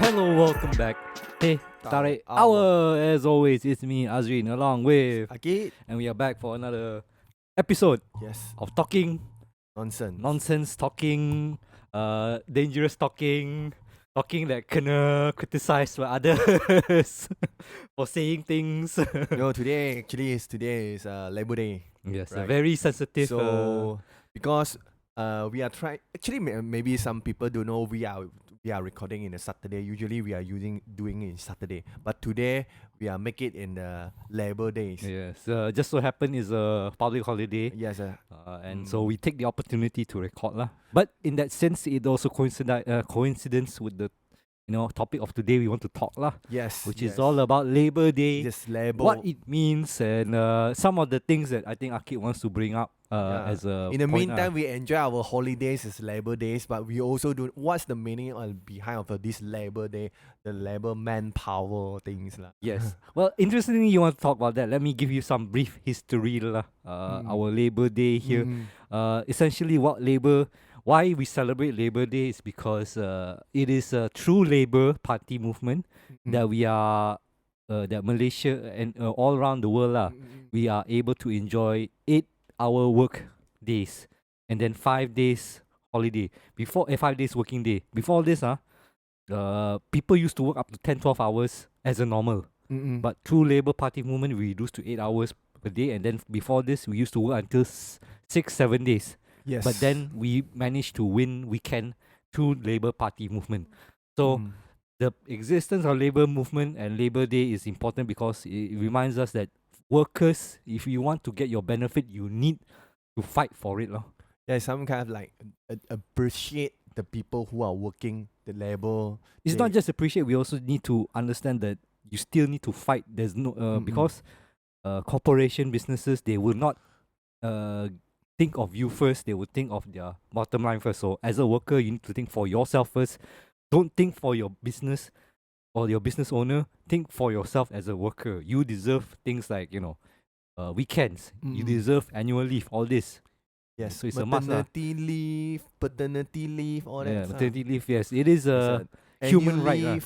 Hello, welcome back. Teh Tarik Hour. As always, it's me, Azreen, along with Ah Kit. and we are back for another episode Yes. of talking Nonsense. nonsense, talking dangerous talking that kena criticized by others for saying things. No, today is Labor Day. Yes, a Right. very sensitive. So because we are trying. Actually, maybe some people don't know we are recording in a Saturday. Usually we are doing it in Saturday, but today we are make it in the Labor Days. Yes, just so happen is a public holiday. Yes. And so we take the opportunity to record lah. But in that sense, it also coincidence with the topic of today we want to talk lah, Yes. which is all about Labor Day, Yes, Labor. what it means, and some of the things that I think Akit wants to bring up as a. In the point, meantime, we enjoy our holidays as Labor Days, but we also do. What's the meaning behind of this Labor Day? The labor manpower things lah. Yes. Well, interestingly, you want to talk about that. Let me give you some brief history lah. Our Labor Day here. Essentially, why we celebrate Labor Day is because it is a true Labour Party movement that we are, that Malaysia and all around the world we are able to enjoy 8-hour work days and then 5 days holiday. 5 days working day. Before this, people used to work up to 10-12 hours as a normal. But through Labour Party movement, we reduced to 8 hours per day. And then before this, we used to work until 6-7 days. Yes. But then we managed to win weekend through Labour Party movement. So the existence of Labour movement and Labour Day is important because it reminds us that workers, if you want to get your benefit, you need to fight for it. Yeah, some kind of like appreciate the people who are working the labor. It's not just appreciate, we also need to understand that you still need to fight. There's no because corporation businesses, they will not think of you first, they will think of their bottom line first. So as a worker, you need to think for yourself first. Don't think for your business or your business owner. Think for yourself as a worker. You deserve things like weekends. You deserve annual leave. All this. Yes. So it's a must. Maternity leave, paternity leave, all that. Yeah, maternity leave. Yes, it is a human right.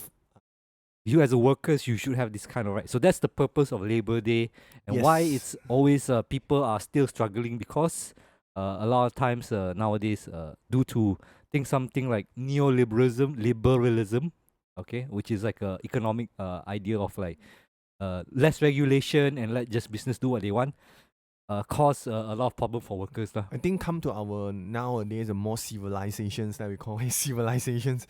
You as a workers, you should have this kind of right. So that's the purpose of Labor Day, and why it's always people are still struggling because a lot of times nowadays due to something like liberalism, okay, which is like a economic idea of like less regulation and let just business do what they want, cause a lot of problem for workers lah. I think come to our nowadays the more civilizations that we call it civilizations.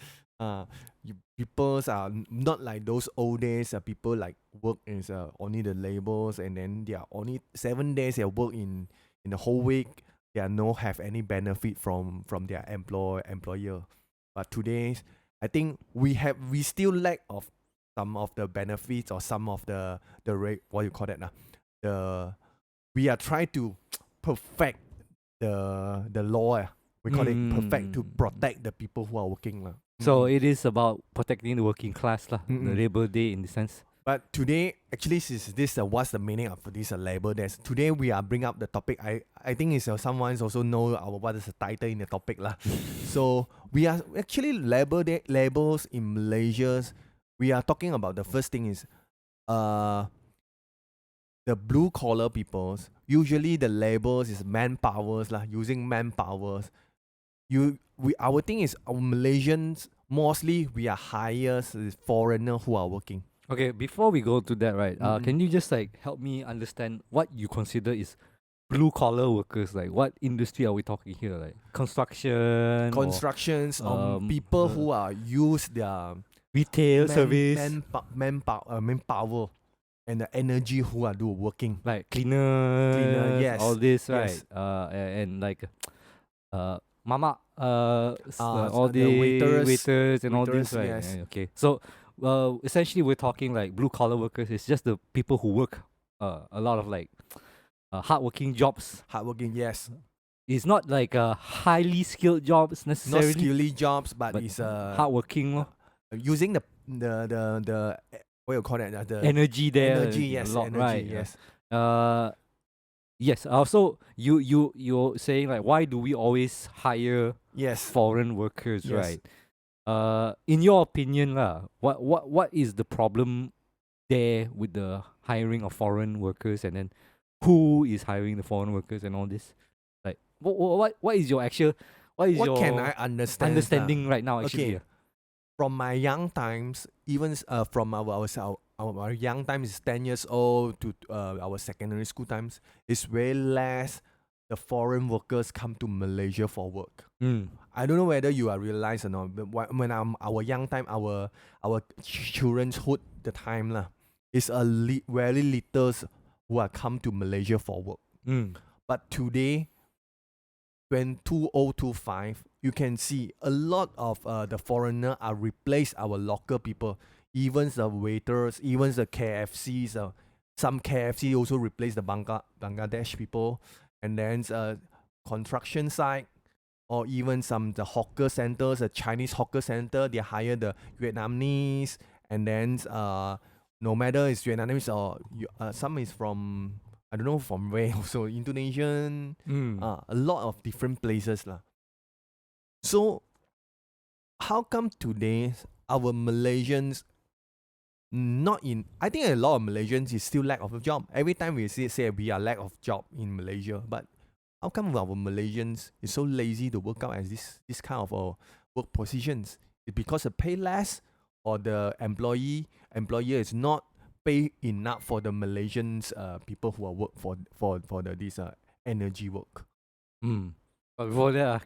Peoples are not like those old days. People like work is only the labels, and then they are only 7 days they work in the whole week. They are no have any benefit from their employer. But today, I think we still lack of some of the benefits or some of the what you call that now. We are trying to perfect the law. We call it perfect to protect the people who are working lah. So it is about protecting the working class lah. The Labor Day in the sense. But today, actually, this what's the meaning of this Labor Day? Today we are bring up the topic. I think it's someone's also know what is the title in the topic lah. So we are actually Labor Day labels in Malaysia. We are talking about the first thing is the blue collar peoples. Usually the labels is manpowers lah, using manpowers. Our thing is our Malaysians mostly we are hires foreigner who are working. Okay, before we go to that, right? Can you just like help me understand what you consider is blue collar workers? Like what industry are we talking here? Like constructions, people who are use their retail service, manpower, and the energy who are working. Like cleaner, yes, all this, right? Yes. And like mama, all the the waiters and all this, right? Yes. Yeah, okay, so essentially we're talking like blue collar workers. It's just the people who work a lot of like hardworking jobs. Hardworking, yes. It's not like highly skilled jobs necessarily. Not skilled jobs, but it's hardworking. Using the what you call that? The energy there. Energy, yes. A lot, energy, right? Yes. Yes. Also, you're saying like, why do we always hire Yes. foreign workers, Yes. right? In your opinion, what is the problem there with the hiring of foreign workers, and then who is hiring the foreign workers and all this? Like, what is your actual, what is What can I your understand? understanding right now? Actually, Okay, from my young times, even from our young times, 10 years old to our secondary school times, it's very less the foreign workers come to Malaysia for work. Mm. I don't know whether you are realize or not, but when our young time, our children's hood, the time lah, is very little who are come to Malaysia for work. Mm. But today, when 2025, you can see a lot of the foreigner are replace our local people, even the waiters, even the KFCs. Some KFC also replace the Bangladesh people, and then construction site, or even some the hawker centers, a Chinese hawker center, they hire the Vietnamese, and then no matter it's Vietnamese or some is from I don't know from where also Indonesian, Mm. a lot of different places lah. So how come today our Malaysians not in? I think a lot of Malaysians is still lack of a job. Every time we say we are lack of job in Malaysia, but how come our Malaysians is so lazy to work out as this kind of work positions? It because they pay less, or the employer is not pay enough for the Malaysians people who are work for this energy work. Mm. But before that,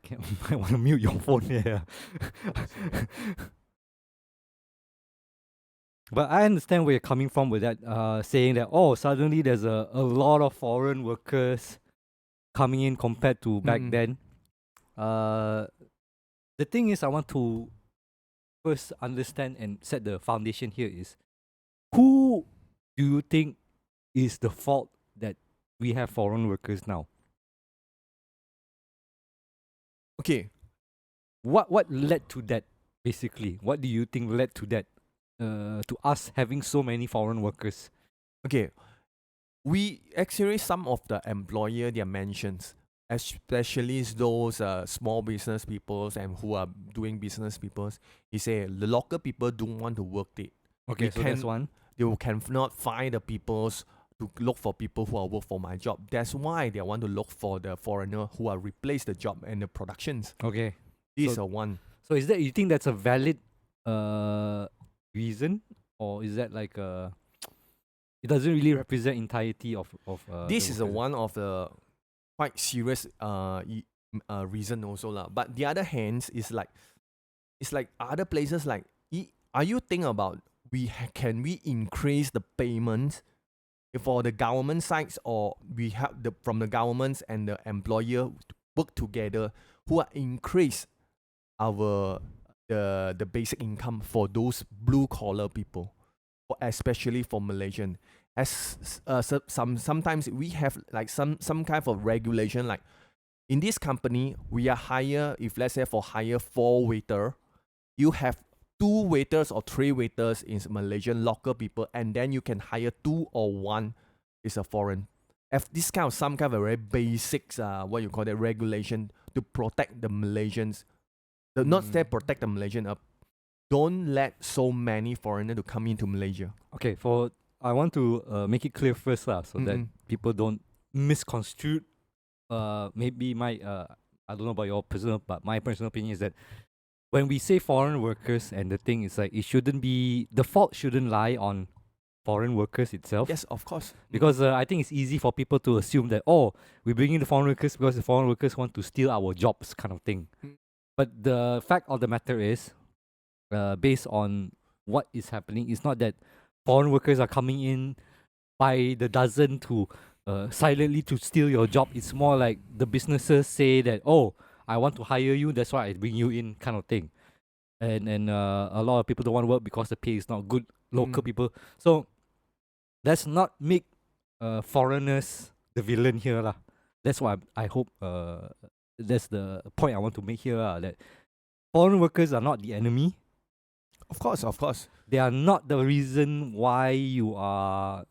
I want to mute your phone here. But I understand where you're coming from with that, saying that, oh, suddenly there's a lot of foreign workers coming in compared to back Mm-mm. then. The thing is, I want to first understand and set the foundation here is, who do you think is the fault that we have foreign workers now? Okay, What led to that, basically? What do you think led to that? To us having so many foreign workers? okay. We actually some of the employer their mentions, especially those small business peoples and who are doing business peoples. He say the local people don't want to work it. Okay, We so that's can one. they cannot find the peoples to look for people who are work for my job. That's why they want to look for the foreigner who are replace the job and the productions. Okay. This is So a one. So is that, you think that's a valid reason, or is that like it doesn't really represent entirety of the This is a workers? one of the quite serious reason also lah. But the other hands is like it's like other places like are you thinking about can we increase the payments for the government sides, or we have the from the governments and the employer work together who are increase our the basic income for those blue collar people, especially for Malaysian. As sometimes we have like some kind of regulation, like in this company we are hire, if let's say for hire 4 waiter, you have 2 waiters or 3 waiters is Malaysian local people, and then you can hire 2 or 1 is a foreign. If this kind of some kind of a very basics what you call it regulation to protect the Malaysians, not say protect the Malaysian, don't let so many foreigner to come into Malaysia. Okay, I want to make it clear first lah, so that Mm-mm. people don't misconstrue. Maybe my I don't know about your personal, but my personal opinion is that when we say foreign workers, and the thing is like, it shouldn't be, the fault shouldn't lie on foreign workers itself. Yes, of course. Because I think it's easy for people to assume that, oh, we bring in the foreign workers because the foreign workers want to steal our jobs, kind of thing. Mm. But the fact of the matter is, based on what is happening, it's not that foreign workers are coming in by the dozen to silently to steal your job. It's more like the businesses say that, oh, I want to hire you, that's why I bring you in, kind of thing. And a lot of people don't want to work because the pay is not good. Local people. So let's not make foreigners the villain here lah. That's what I hope. That's the point I want to make here lah, that foreign workers are not the enemy. Of course, of course. They are not the reason why you are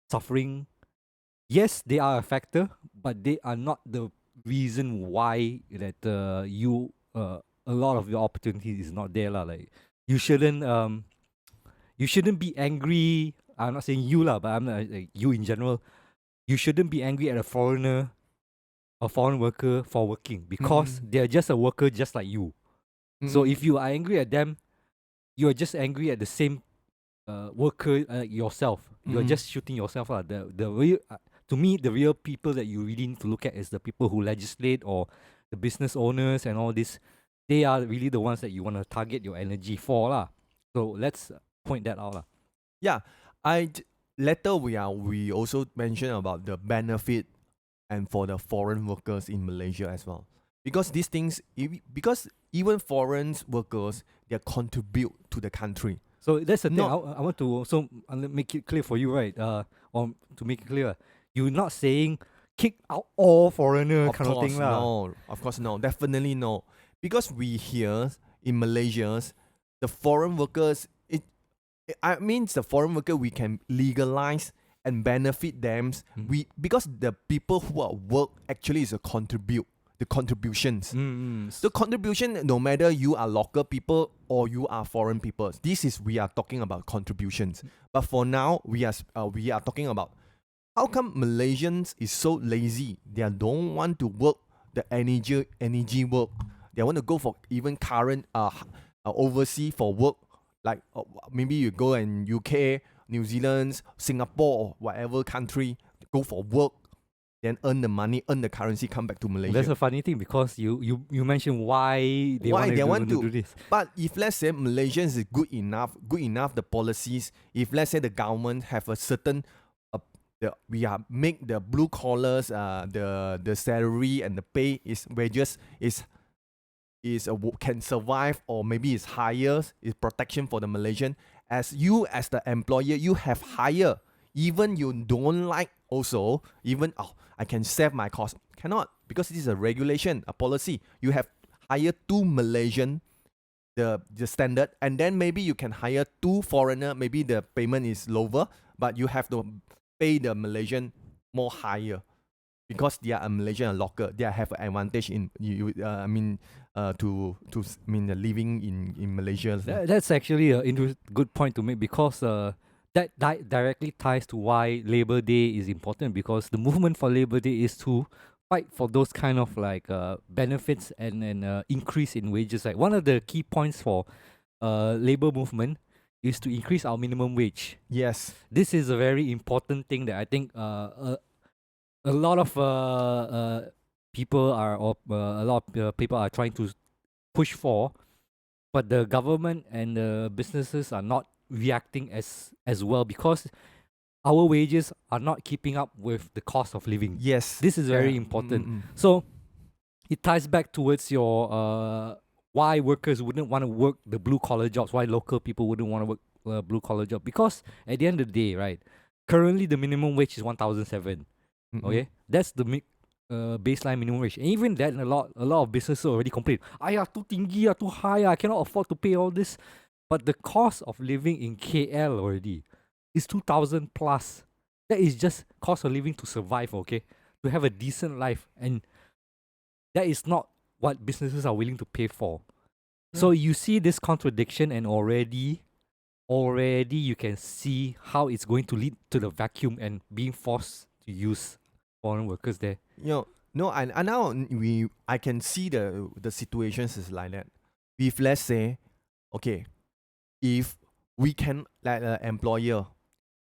suffering. Yes, they are a factor, but they are not the reason why that you a lot of your opportunities is not there lah. Like you shouldn't be angry. I'm not saying you lah, but I'm not, like you in general. You shouldn't be angry at a foreigner, a foreign worker for working because they're just a worker just like you. So if you are angry at them, you are just angry at the same worker yourself. You're just shooting yourself out. The real to me, the real people that you really need to look at is the people who legislate or the business owners and all this. They are really the ones that you want to target your energy for lah. So let's point that out lah. Yeah, later we also mention about the benefit and for the foreign workers in Malaysia as well, because these things, because even foreign workers, they contribute to the country. So that's the thing. I want to also make it clear for you, right? Or to make it clear, you're not saying kick out all foreigner kind of thing lah. No, of course no, definitely no. Because we here in Malaysia, the foreign workers, I mean the foreign worker we can legalize and benefit them. Because the people who are work actually is the contributions. The contribution, no matter you are local people or you are foreign people, we are talking about contributions. But for now, we are talking about how come Malaysians is so lazy. They don't want to work the energy work. They want to go for even current overseas for work. Like maybe you go in UK, New Zealand, Singapore, or whatever country, go for work, then earn the money, earn the currency, come back to Malaysia. That's a funny thing because you mentioned why they want to do this. But if let's say Malaysians is good enough, the policies, if let's say the government have a certain make the blue collars, the salary and the pay is wages can survive, or maybe it's higher, is protection for the Malaysian. As the employer, you have higher, even you don't like also, even I can save my cost. Cannot, because this is a regulation, a policy. You have hire 2 Malaysian, the standard, and then maybe you can hire 2 foreigner, maybe the payment is lower, but you have to pay the Malaysian more higher. Because they are a Malaysian local, they have an advantage in the living in Malaysia. That's actually a good point to make because that directly ties to why Labor Day is important, because the movement for Labor Day is to fight for those kind of like benefits and increase in wages. Like one of the key points for labor movement is to increase our minimum wage. Yes, this is a very important thing that I think a lot of people are trying to push for, but the government and the businesses are not reacting as well because our wages are not keeping up with the cost of living. Yes, this is very important. So it ties back towards your why workers wouldn't want to work the blue collar jobs, why local people wouldn't want to work blue collar job, because at the end of the day, right, currently the minimum wage is 1,007. Okay, that's the baseline minimum wage. And even that, a lot of businesses already complain, too tinggi, too high, I cannot afford to pay all this. But the cost of living in KL already is 2,000 plus. That is just cost of living to survive, okay, to have a decent life, and that is not what businesses are willing to pay for. So you see this contradiction, and already you can see how it's going to lead to the vacuum and being forced to use foreign workers there. No, and now I can see the situations is like that. If let's say, okay, if we can, like an employer,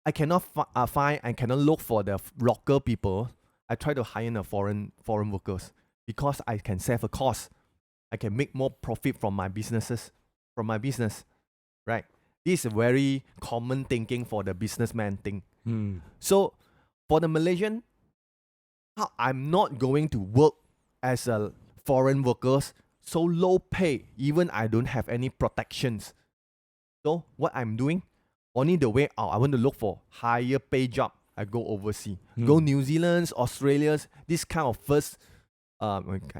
I cannot find, I cannot look for the local people. I try to hire the foreign workers because I can save a cost. I can make more profit from my business, right? This is a very common thinking for the businessman thing. So for the Malaysian, I'm not going to work as a foreign workers so low pay, even I don't have any protections. So what I'm doing, only the way out, I want to look for higher pay job. I go overseas, go New Zealand, Australia, this kind of first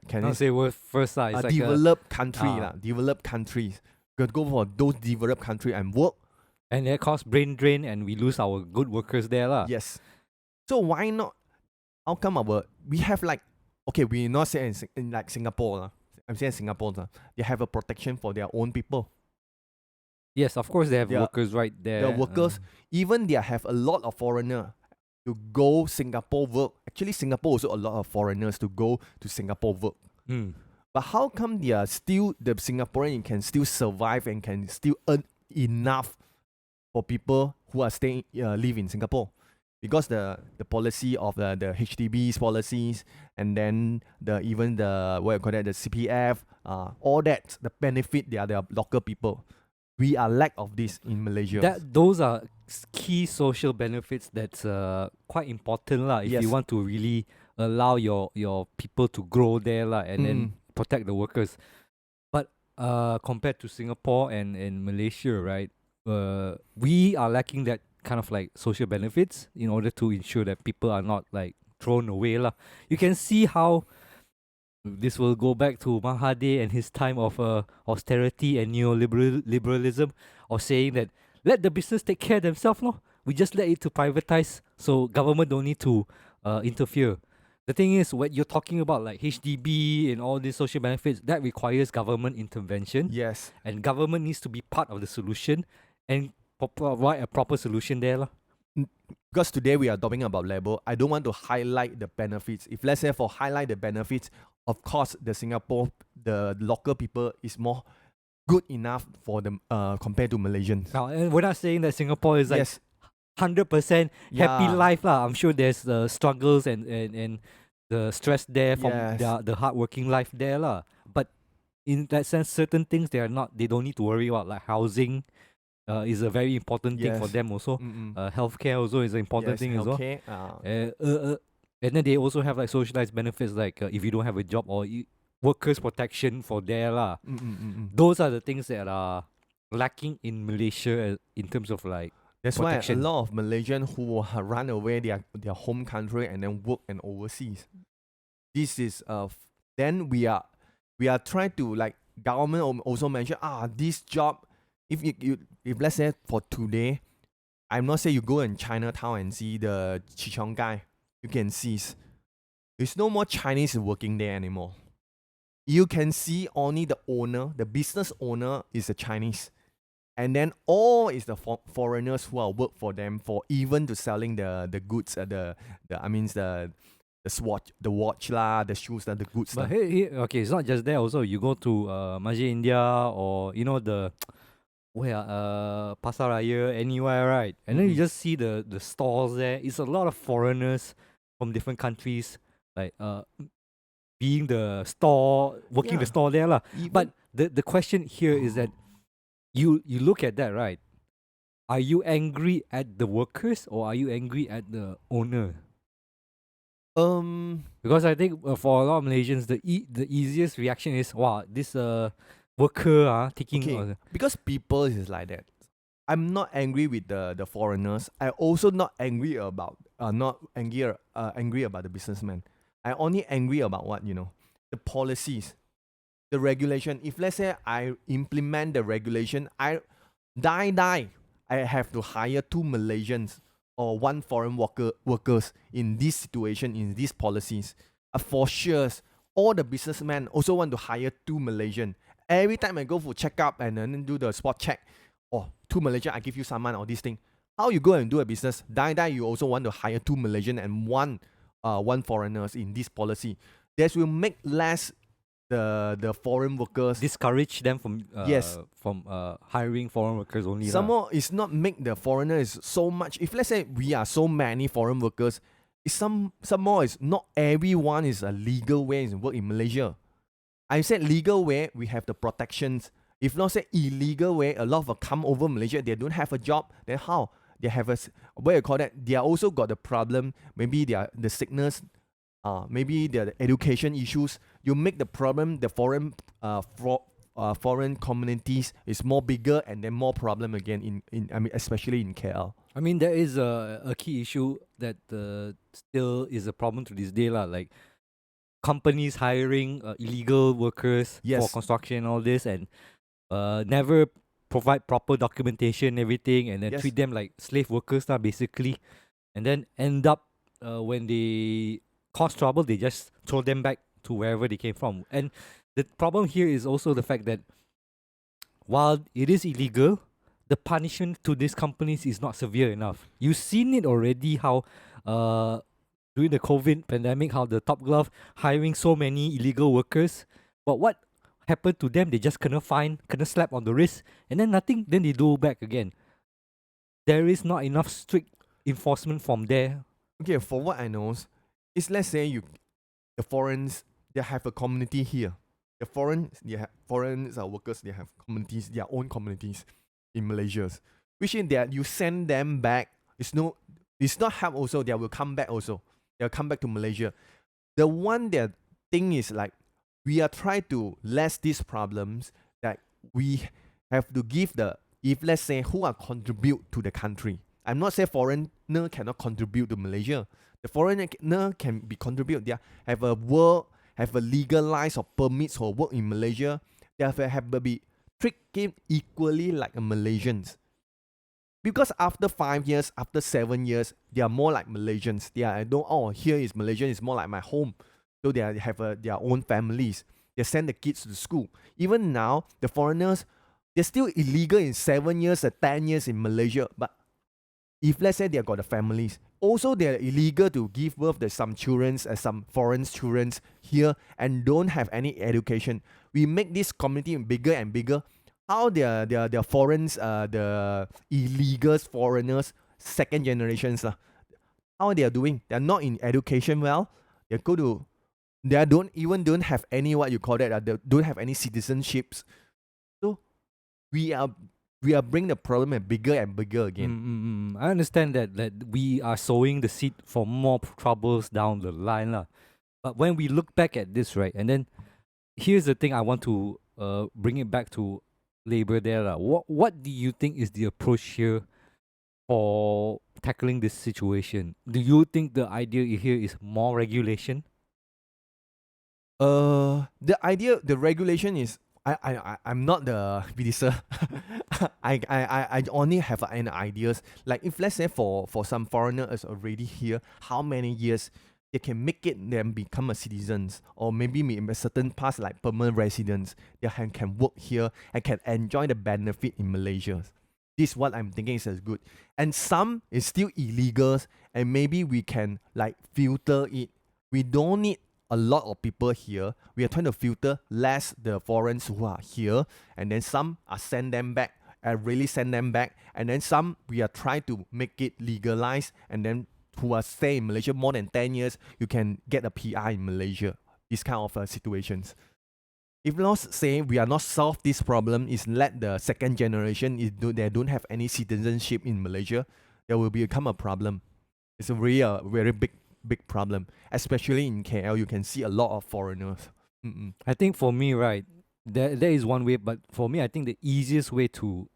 can I say first it's like developed countries. Go for those developed countries and work. And that causes brain drain, and we lose our good workers there lah. Yes. So why not? How come we have like, okay, we not say in like Singapore I'm saying Singapore, they have a protection for their own people. Yes, of course they have Their workers right there. the workers, even they have a lot of foreigner to go Singapore work. Actually, Singapore also a lot of foreigners to go to Singapore work. But how come they are still the Singaporean can still survive and can still earn enough for people who are staying live in Singapore? Because the policy of the HDB's policies, and then even the what you call that, the CPF, all that, the benefit they are the local people. We are lack of this in Malaysia. Those are key social benefits that's quite important lah. If Yes. you want to really allow your people to grow there lah, and then protect the workers. But compared to Singapore and Malaysia, right? We are lacking that kind of like social benefits in order to ensure that people are not like thrown away lah. You can see how this will go back to Mahathir and his time of austerity and neoliberalism, or saying that let the business take care themselves, no? We just let it to privatize, so government don't need to interfere. The thing is, when you're talking about like HDB and all these social benefits, that requires government intervention. Yes. And government needs to be part of the solution and provide a proper solution there lah. Because today we are talking about labor, I don't want to highlight the benefits. If let's say for highlight the benefits, of course the local people is more good enough for them compared to Malaysians. Now, and we're not saying that Singapore is like Yes. 100% happy Yeah. life lah. I'm sure there's struggles and the stress there from Yes. the hardworking life there lah. But in that sense, certain things they don't need to worry about, like housing. Is a very important thing for Yes. them also. Healthcare also is an important thing as well. Okay. And then they also have like socialized benefits, like if you don't have a job, or workers protection for there lah. Those are the things that are lacking in Malaysia in terms of like That's protection. why a lot of Malaysians who run away their home country and then work and overseas. This is then we are trying to, like, government also mention this job, if let's say for today, I'm not saying you go in Chinatown and see the Chichong guy, you can see there's no more Chinese working there anymore. You can see only the owner, the business owner is a Chinese. And then all is the foreigners who are work for them, for even to selling the goods, the swatch, the watch lah, the shoes, the goods. But hey, okay, it's not just there. Also, you go to Malaysia, India, or the Pasar Raya, anywhere, right? And then you just see the stalls there. It's a lot of foreigners from different countries, like being the store, working the store there lah. But the question here is that you look at that, right? Are you angry at the workers or are you angry at the owner? Because I think for a lot of Malaysians, the easiest reaction is, wow, this worker taking. Okay, because people is like that. I'm not angry with the foreigners. I also not angry about angry about the businessman. I only angry about what, the policies, the regulation. If let's say I implement the regulation, I have to hire 2 Malaysians or 1 foreign workers in this situation, in these policies. For sure, all the businessmen also want to hire 2 Malaysian. Every time I go for checkup and then do the spot check, 2 Malaysian, I give you someone or this thing. How you go and do a business? You also want to hire 2 Malaysian and one foreigners in this policy. This will make less the foreign workers, discourage them from hiring foreign workers only. Some more, it's not make the foreigners so much. If let's say we are so many foreign workers, some more is not everyone is a legal way to work in Malaysia. I said legal way, we have the protections. If not say illegal way, a lot of them come over Malaysia, they don't have a job, then how? They have what you call that? They are also got the problem. Maybe they are the sickness, maybe the education issues. You make the problem, the foreign communities is more bigger and then more problem again especially in KL. I mean, there is a key issue that still is a problem to this day lah. Like companies hiring illegal workers for construction and all this, and never provide proper documentation, everything, and then treat them like slave workers lah, basically. And then end up when they cause trouble, they just throw them back to wherever they came from. And the problem here is also the fact that while it is illegal, the punishment to these companies is not severe enough. You've seen it already how uh during the COVID pandemic, how the Top Glove hiring so many illegal workers. But what happened to them? They just kena fine, kena slap on the wrist, and then nothing, then they do back again. There is not enough strict enforcement from there. Okay, for what I know, is let's say the foreigners they have a community here. The foreign workers they have communities, their own communities in Malaysia, which in that you send them back. It's not help also. They will come back also. They'll come back to Malaysia. The one that thing is like we are trying to less these problems that we have to give the if let's say who are contribute to the country. I'm not saying foreigner cannot contribute to Malaysia. The foreigner can be contribute. They have a work, have a legalized or permits or work in Malaysia. They have to be treated equally like a Malaysians. Because after 5 years, after 7 years, they are more like Malaysians. They are, I don't, oh, here is Malaysian, it's more like my home. So they have their own families. They send the kids to school. Even now, the foreigners, they're still illegal in 7 years or 10 years in Malaysia. But if let's say they have got the families, also they're illegal to give birth to some children, some foreign children here and don't have any education. We make this community bigger and bigger. How their foreigners, the illegal foreigners, second generations, how they are doing? They are not in education well. They go to, don't have any what you call that. They don't have any citizenships. So we are bringing the problem bigger and bigger again. I understand that we are sowing the seed for more troubles down the line, lah. But when we look back at this, right, and then here's the thing I want to bring it back to labor there, lah. What do you think is the approach here for tackling this situation? Do you think the idea here is more regulation? The regulation is I'm not the minister. I only have an ideas. Like if let's say for some foreigner is already here, how many years they can make it them become a citizens, or maybe in a certain past like permanent residents, they can work here and can enjoy the benefit in Malaysia. This is what I'm thinking is as good. And some is still illegals, and maybe we can like filter it. We don't need a lot of people here. We are trying to filter less the foreigners who are here, and then some are send them back and really send them back, and then some we are trying to make it legalized, and then who are stay in Malaysia more than 10 years, you can get a PR in Malaysia. These kind of situations. If not say we are not solve this problem, is let the second generation they don't have any citizenship in Malaysia, there will become a problem. It's a really very big problem, especially in KL. You can see a lot of foreigners. I think for me, right, there is one way, but for me, I think the easiest way to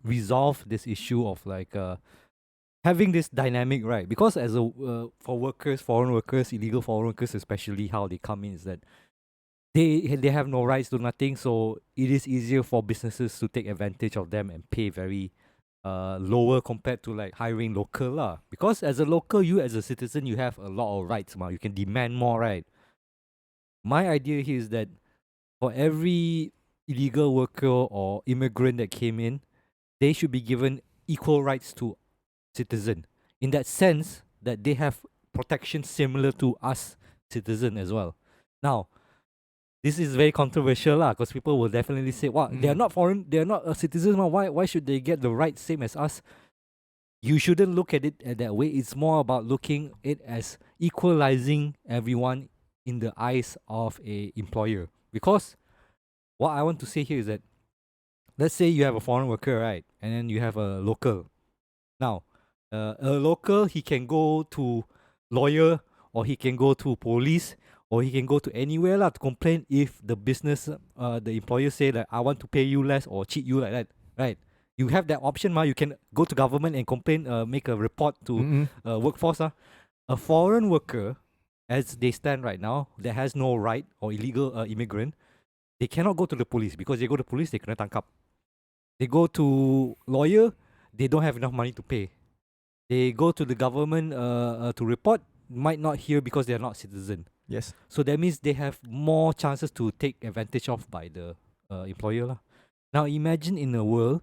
resolve this issue of like having this dynamic, right? Because as a for workers, foreign workers, illegal foreign workers, especially how they come in, is that they have no rights to nothing, so it is easier for businesses to take advantage of them and pay very lower compared to like hiring local lah. Because as a local, you as a citizen, you have a lot of rights, ma. You can demand more, right? My idea here is that for every illegal worker or immigrant that came in, they should be given equal rights to citizen. In that sense, that they have protection similar to us citizen as well. Now, this is very controversial lah, because people will definitely say, "Wow, they are not foreign, they are not a citizen. Why should they get the rights same as us?" You shouldn't look at it that way. It's more about looking it as equalizing everyone in the eyes of a employer. Because what I want to say here is that, let's say you have a foreign worker, right, and then you have a local. Now, a local, he can go to lawyer, or he can go to police, or he can go to anywhere lah to complain if the business, the employer say that I want to pay you less or cheat you like that, right? You have that option, ma. You can go to government and complain, make a report to workforce. A foreign worker, as they stand right now, that has no right, or illegal immigrant, they cannot go to the police, because they go to police, they kena tangkap. They go to lawyer, they don't have enough money to pay. They go to the government to report, might not hear because they are not citizen. Yes. So that means they have more chances to take advantage of by the employer lah. Now imagine in a world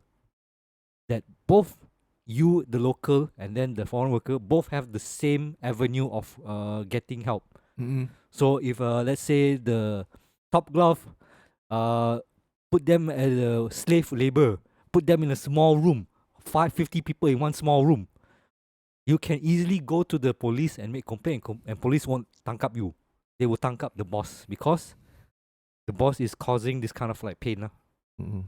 that both you, the local, and then the foreign worker both have the same avenue of getting help. Mm-mm. So if let's say the top glove uh put them as a slave labor, put them in a small room, 550 people in one small room, you can easily go to the police and make complaint, and police won't tangkap you. They will tangkap the boss because the boss is causing this kind of like pain. Mm-mm.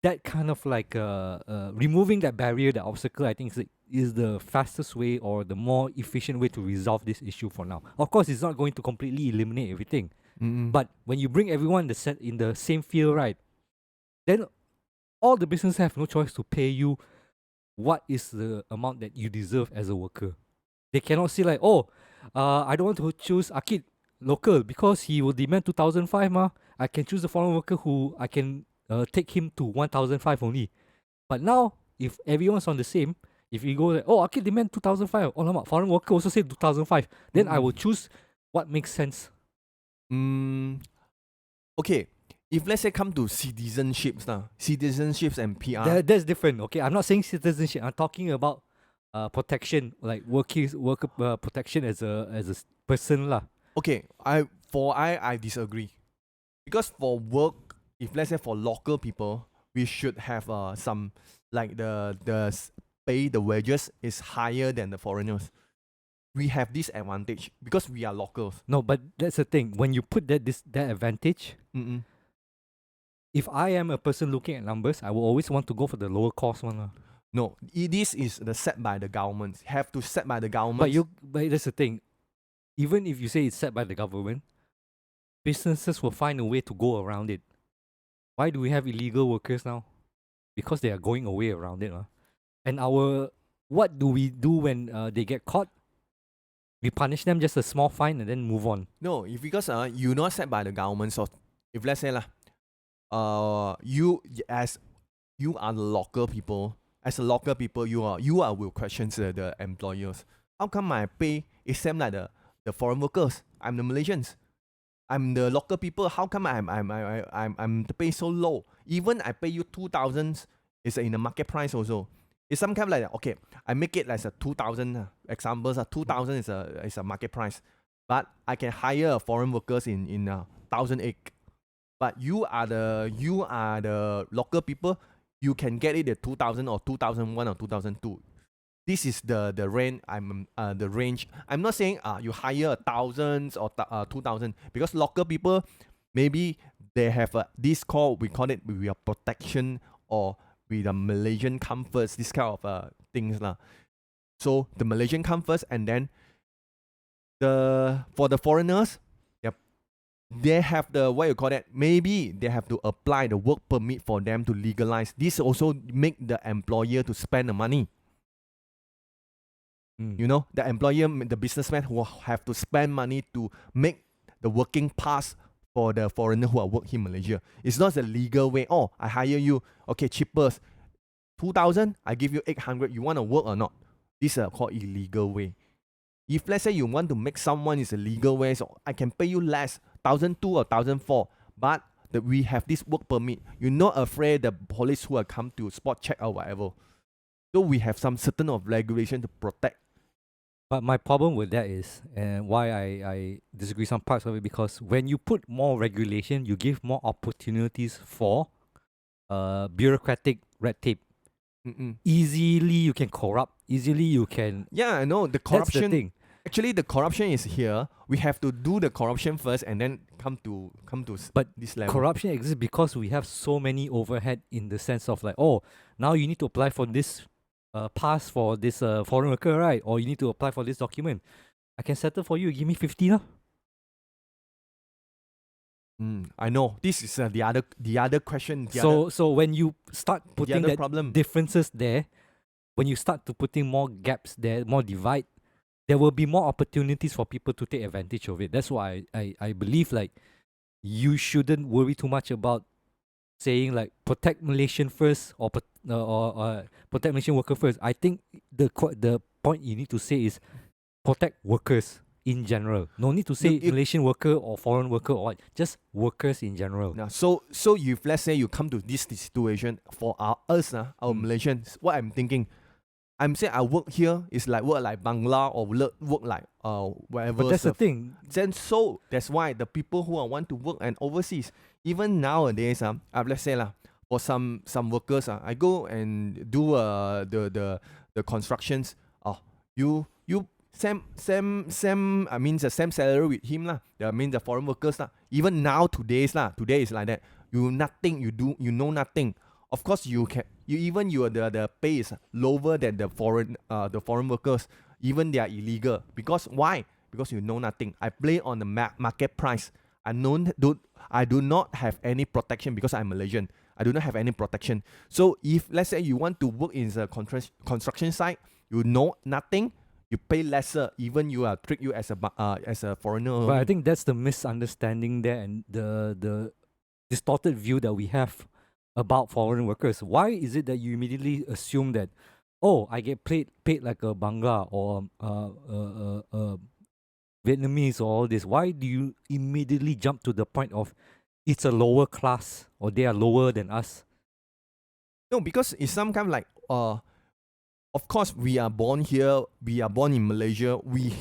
That kind of like removing that barrier, that obstacle, I think is the fastest way or the more efficient way to resolve this issue for now. Of course, it's not going to completely eliminate everything, Mm-mm. but when you bring everyone in the same field, right, then all the businesses have no choice to pay you what is the amount that you deserve as a worker. They cannot say like, oh, I don't want to choose Ah Kit local because he will demand 2005 ma. I can choose a foreign worker who I can take him to 1005 only. But now, if everyone's on the same, if we go like, oh, Ah Kit demand 2005, oh lama, foreign worker also say 2005, then I Mm-mm. will choose what makes sense. Okay. If let's say come to citizenships now, citizenships and PR. That's different, okay? I'm not saying citizenship. I'm talking about protection, like worker protection as a person lah. Okay, I disagree. Because for work, if let's say for local people, we should have some like pay, the wages is higher than the foreigners. We have this advantage because we are locals. No, but that's the thing. When you put that advantage, Mm-mm. if I am a person looking at numbers, I will always want to go for the lower cost one lah. No, this is the set by the government. Have to set by the government. But that's the thing. Even if you say it's set by the government, businesses will find a way to go around it. Why do we have illegal workers now? Because they are going away around it. And what do we do when they get caught? We punish them just a small fine and then move on. No, if because you not set by the government. So if let's say lah, as you are the local people, as a local people, you are will question the employers. How come my pay is same like the foreign workers? I'm the Malaysians. I'm the local people. How come I'm the pay so low? Even I pay you 2,000 is in the market price also. It's some kind of like that. Okay, I make it like a 2,000 examples. 2,000 is a market price, but I can hire foreign workers in 1,008. But you are the local people. You can get it at 2,000 or 2,001 or 2,002. This is the range. The range. I'm not saying you hire thousands or 2,000 because local people maybe they have this we call it with a protection or with the Malaysian comforts, this kind of things lah. So the Malaysian comforts, and then for the foreigners, yep, they have the what you call that. Maybe they have to apply the work permit for them to legalize. This also make the employer to spend the money. You know, the employer, the businessman who have to spend money to make the working pass for the foreigner who are working in Malaysia. It's not the legal way. Oh, I hire you. Okay, cheapest. 2,000, I give you 800. You want to work or not? This is called illegal way. If let's say you want to make someone is a legal way, so I can pay you less, 1,002 or 1,004, but we have this work permit. You're not afraid the police who will come to spot check or whatever. So we have some certain of regulation to protect. But my problem with that is, and why I disagree some parts of it, because when you put more regulation, you give more opportunities for bureaucratic red tape. Mm-mm. Easily you can corrupt. Easily you can. Yeah, I know the corruption. That's the thing. Actually, the corruption is here. We have to do the corruption first, and then come to But this level. Corruption exists because we have so many overhead in the sense of like, oh, now you need to apply for this pass for this foreign worker, right? Or you need to apply for this document. I can settle for you. Give me 50 lah. I know. This is the other question. So when you start putting that problem. differences there, when you start to putting more gaps there, more divide, there will be more opportunities for people to take advantage of it. That's why I believe like you shouldn't worry too much about saying like protect Malaysian first or protect Malaysian worker first. I think the point you need to say is protect workers. in general. No need to say you Malaysian worker or foreign worker or what. Just workers in general. now, so if let's say you come to this situation for us, our Malaysians, what I'm thinking, I'm saying I work here is like work like Bangla or work like wherever. But that's the thing. Then so that's why the people who want to work and overseas, even nowadays, let's say for some workers, I go and do the constructions. You same I mean the same salary with him lah. I mean the foreign workers lah. Even now today is like that. You know nothing. Of course you are the pay is lower than the foreign workers. Even they are illegal. Because why? Because you know nothing. I play on the market price. I do not have any protection because I'm Malaysian. I do not have any protection. So if let's say you want to work in the construction site, you know nothing. You pay lesser, even you are treat you as a foreigner. But I think that's the misunderstanding there and the distorted view that we have about foreign workers. Why is it that you immediately assume that, oh, I get paid like a Bangla or Vietnamese or all this? Why do you immediately jump to the point of it's a lower class or they are lower than us? No, because it's some kind of like of course we are born here, we are born in Malaysia, we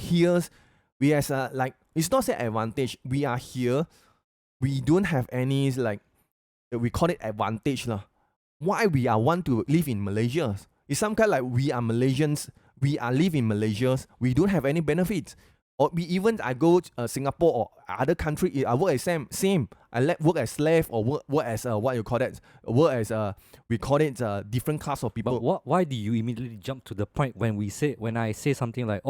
as a like it's not say advantage. We are here, we don't have any like we call it advantage lah. Why we are want to live in Malaysia? It's some kind like we are Malaysians, we are live in Malaysia, we don't have any benefits. Or I go Singapore or other country, I work as same. I work as slave or work as what you call that? Work as we call it different class of people. But why do you immediately jump to the point when I say something like,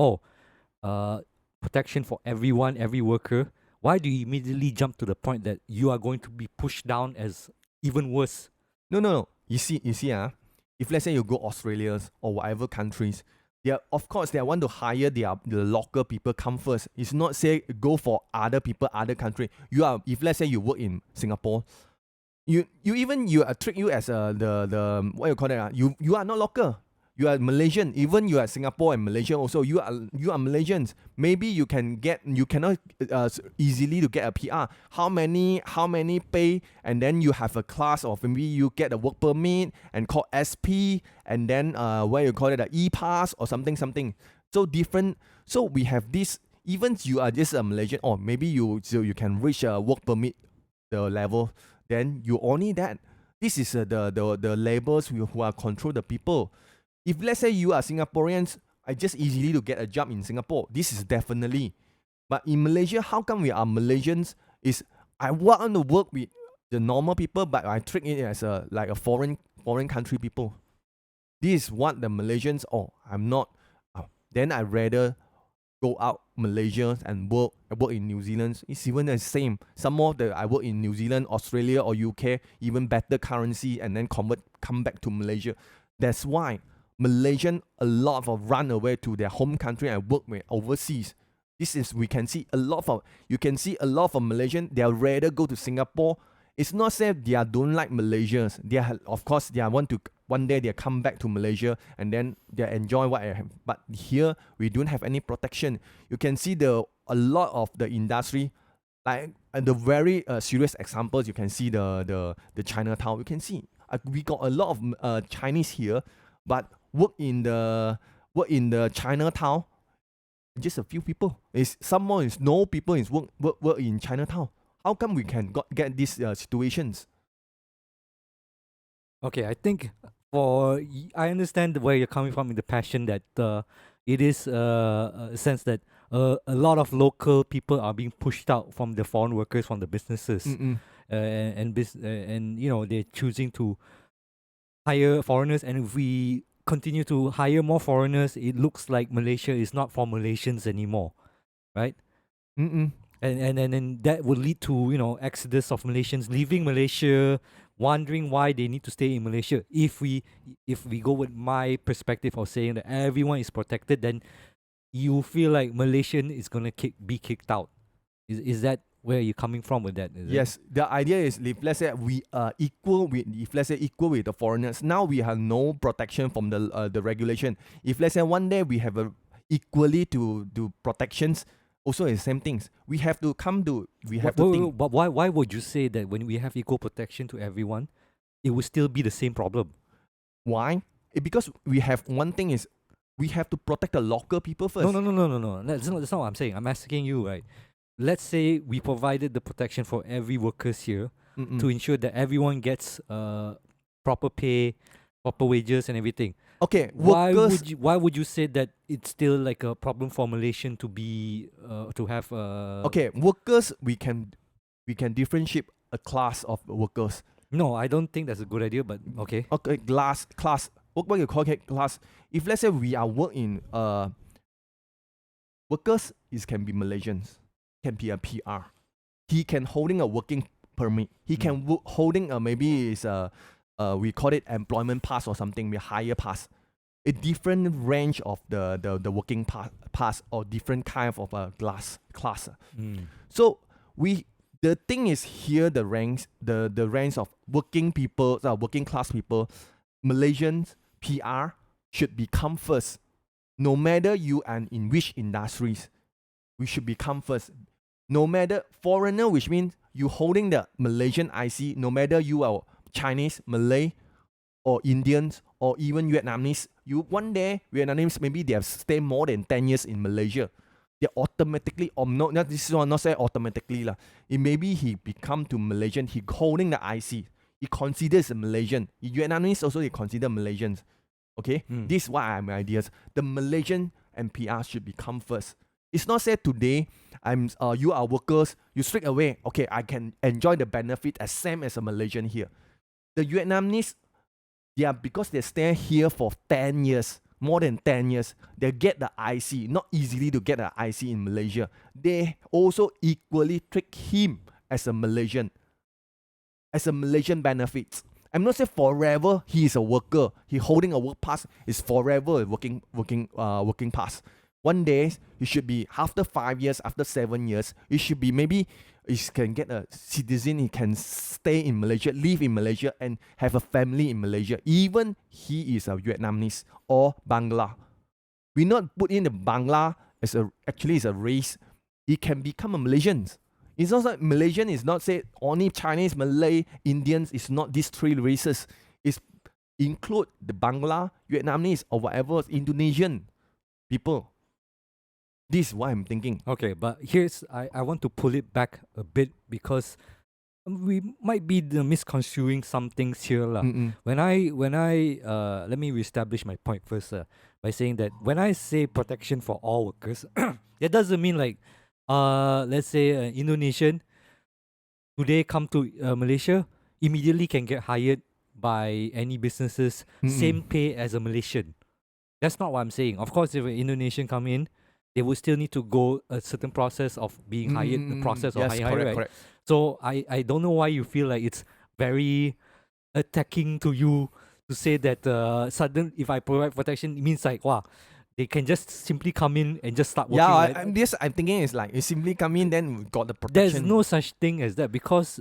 protection for everyone, every worker? Why do you immediately jump to the point that you are going to be pushed down as even worse? No. You see, if let's say you go Australia or whatever countries, of course they want to hire the local people come first. It's not say go for other people, other country. If let's say you work in Singapore, you treat you as the what you call that? You are not local. You are Malaysian. Even you are Singapore and Malaysia also. You are Malaysians. Maybe you cannot easily to get a PR. How many pay, and then you have a class of maybe you get a work permit and called SP, and then what you call it, a E-pass or something. So different. So we have this. Even you are just a Malaysian, or maybe you can reach a work permit the level. Then you only that. This is the labels who are control the people. If let's say you are Singaporeans, I just easily to get a job in Singapore. This is definitely. But in Malaysia, how come we are Malaysians? Is I want to work with the normal people, but I treat it as a foreign country people. This is what the Malaysians. I'm not. Then I rather go out Malaysia and work in New Zealand. It's even the same. Some more I work in New Zealand, Australia or UK, even better currency, and then come back to Malaysia. That's why Malaysian a lot of run away to their home country and work with overseas. This is you can see a lot of Malaysian. They are rather go to Singapore. It's not say they don't like Malaysians. Of course they want to one day they come back to Malaysia and then they enjoy what I have. But here we don't have any protection. You can see a lot of the industry, like the very serious examples. You can see the Chinatown. You can see we got a lot of Chinese here, but work in the Chinatown, just a few people. No people is work in Chinatown. How come we can get these situations? Okay, I think I understand where you're coming from in the passion that it is a sense that a lot of local people are being pushed out from the foreign workers, from the businesses, and they're choosing to hire foreigners, and if we continue to hire more foreigners, it looks like Malaysia is not for Malaysians anymore, right? And that will lead to exodus of Malaysians leaving Malaysia, wondering why they need to stay in Malaysia. If we go with my perspective of saying that everyone is protected, then you feel like Malaysian is gonna be kicked out. Is that where you're coming from with that? Yes, the idea is if let's say we are equal with the foreigners, now we have no protection from the regulation. If let's say one day we have equally to protections, also is same things. We have to think. But why would you say that when we have equal protection to everyone, it would still be the same problem? Why? Because we have one thing is we have to protect the local people first. No. That's not what I'm saying. I'm asking you, right? Let's say we provided the protection for every workers here to ensure that everyone gets proper pay, proper wages, and everything. Okay, Why would you say that it's still like a problem for Malaysian to be to have okay, workers we can differentiate a class of workers. No, I don't think that's a good idea, but okay. Okay, class. What you call it class? If let's say we are working workers is can be Malaysians, can be a PR. He can holding a working permit. He can holding a maybe is a we call it employment pass or something, we hire pass. A different range of the working pass or different kind of a class. So the thing is here the ranks of working people, working class people, Malaysians PR should become first. No matter you are in which industries, we should become first. No matter foreigner, which means you holding the Malaysian IC, no matter you are Chinese, Malay, or Indians, or even Vietnamese, you one day Vietnamese maybe they have stayed more than 10 years in Malaysia. They automatically, or not this is not say automatically lah. It maybe he become to Malaysian, he holding the IC. He considers a Malaysian. Vietnamese also they consider Malaysians. Okay? This is what are my ideas. The Malaysian and PR should become first. It's not said today, you are workers, you straight away, okay, I can enjoy the benefit as same as a Malaysian here. The Vietnamese, because they stay here for 10 years, more than 10 years, they get the IC, not easily to get the IC in Malaysia. They also equally treat him as a Malaysian benefits. I'm not saying forever he is a worker. He holding a work pass is forever a working pass. One day he should be after 5 years, after 7 years, he should be maybe he can get a citizen. He can stay in Malaysia, live in Malaysia, and have a family in Malaysia. Even he is a Vietnamese or Bangla. We not put in the Bangla as actually is a race. He can become a Malaysian. It's not like Malaysian is not say only Chinese, Malay, Indians. It's not these three races. It's include the Bangla, Vietnamese, or whatever Indonesian people. This is what I'm thinking. Okay, but I want to pull it back a bit because we might be misconstruing some things here lah. When I let me reestablish my point first by saying that when I say protection for all workers, that doesn't mean like let's say Indonesian today come to Malaysia immediately can get hired by any businesses same pay as a Malaysian. That's not what I'm saying. Of course, if an Indonesian come in, they will still need to go a certain process of being hired, the process of hiring, right? Correct. So I don't know why you feel like it's very attacking to you to say that if I provide protection, it means like, wow, they can just simply come in and just start working. Yeah, I'm thinking it's like you simply come in, then we got the protection. There's no such thing as that because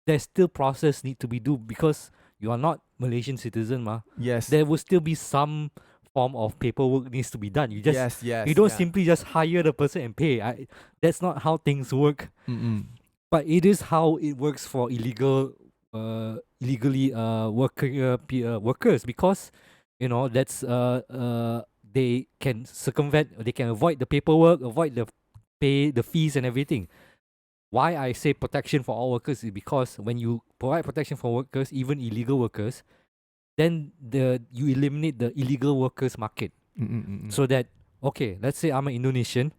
there's still process need to be do because you are not Malaysian citizen, ma. Yes. There will still be some form of paperwork needs to be done. You just yes, you don't simply just hire the person and pay. That's not how things work. But it is how it works for illegally workers because that's they can circumvent, they can avoid the paperwork, avoid the fees and everything. Why I say protection for all workers is because when you provide protection for workers, even illegal workers, then you eliminate the illegal workers market. So that, okay, let's say I'm an Indonesian,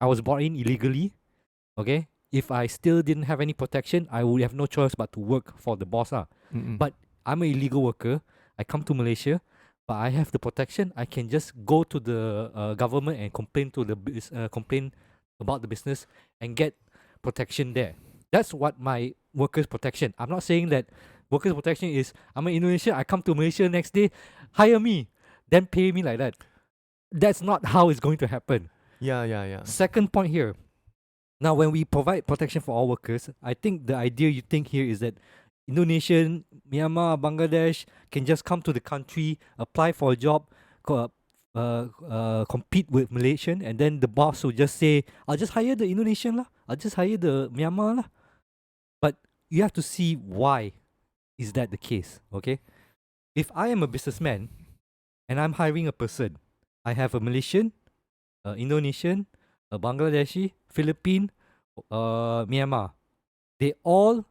I was brought in illegally, okay? If I still didn't have any protection, I would have no choice but to work for the boss. But I'm an illegal worker, I come to Malaysia, but I have the protection, I can just go to the government and complain about the business and get protection there. That's what my workers protection. I'm not saying that workers protection is I'm an Indonesian, I come to Malaysia next day, hire me, then pay me like that. That's not how it's going to happen. Yeah. Second point here. Now, when we provide protection for all workers, I think the idea you think here is that Indonesian, Myanmar, Bangladesh can just come to the country, apply for a job, compete with Malaysian, and then the boss will just say, "I'll just hire the Indonesian lah. I'll just hire the Myanmar lah." But you have to see why is that the case. Okay, if I am a businessman and I'm hiring a person, I have a Malaysian, Indonesian, a Bangladeshi, Philippine, Myanmar. They all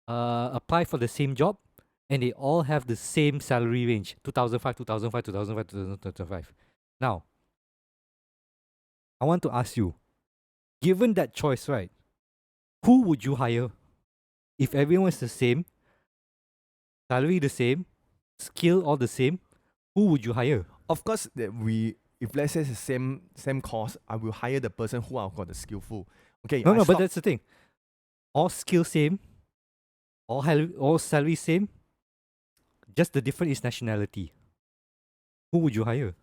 apply for the same job, and they all have the same salary range: 2005, 2005, 2005, 2005. Now, I want to ask you, given that choice, right? Who would you hire if everyone is the same, salary the same, skill all the same? Who would you hire? Of course, that if let's say it's the same course, I will hire the person who have got the skillful. Okay, No, but that's the thing. All skill same, all salary same. Just the difference is nationality. Who would you hire?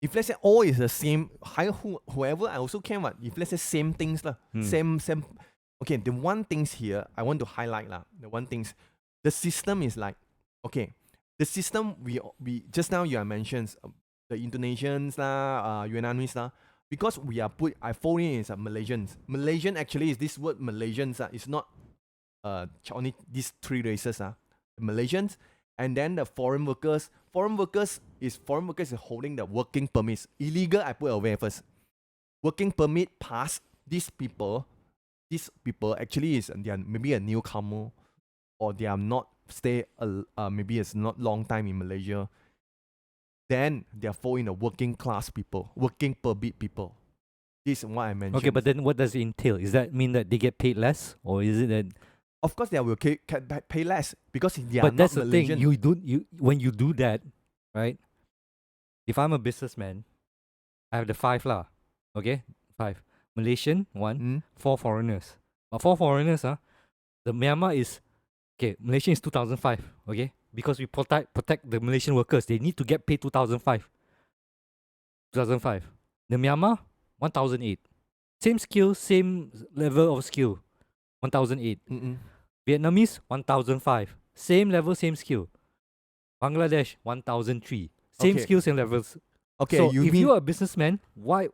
If let's say all is the same, hire whoever I also can. What if let's say same things lah, same. Okay, the one things here I want to highlight lah. The one things, the system is like, okay, the system we just now you have mentioned the Indonesians lah, Vietnamese lah, because we are I fall in is Malaysians. Malaysian actually is this word Malaysians it's not only these three races the Malaysians, and then the foreign workers. Foreign workers is holding the working permits. Illegal I put away first. Working permit pass. These people actually they are maybe a newcomer, or they are not maybe it's not long time in Malaysia. Then they are fall in the working class people, working permit people. This is what I mentioned. Okay, but then what does it entail? Does that mean that they get paid less, or is it that? Of course, they will pay less because they are But that's not the Malaysian. thing. When you do that, right? If I'm a businessman, I have the 5 lah. Okay, 5 Malaysian 1, 4 foreigners. But 4 foreigners, the Myanmar is okay. Malaysian is 2005. Okay, because we protect the Malaysian workers. They need to get paid 2005. 2005. The Myanmar 1008. Same skill, same level of skill. 1008. Vietnamese 1005. Same level, same skill. Bangladesh 1003. Same skills, same levels. Okay, so if you're a businessman,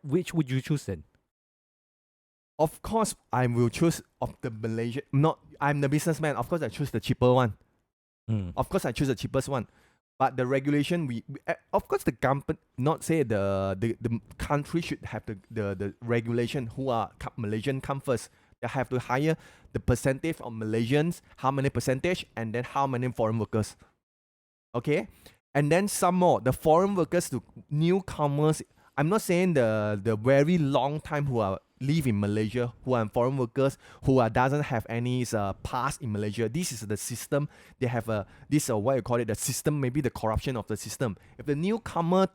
which would you choose then? Of course, I will choose of the Malaysian. Not, I'm the businessman. Of course, I choose the cheaper one. Of course, I choose the cheapest one. But the regulation, of course, the company, not say the country should have the regulation who are Malaysian come first. They have to hire the percentage of Malaysians, how many percentage, and then how many foreign workers. Okay? And then some more, the foreign workers to newcomers. I'm not saying the very long time who are live in Malaysia, who are foreign workers, who doesn't have any past in Malaysia. This is the system. They have what you call it, the system, maybe the corruption of the system. If the newcomer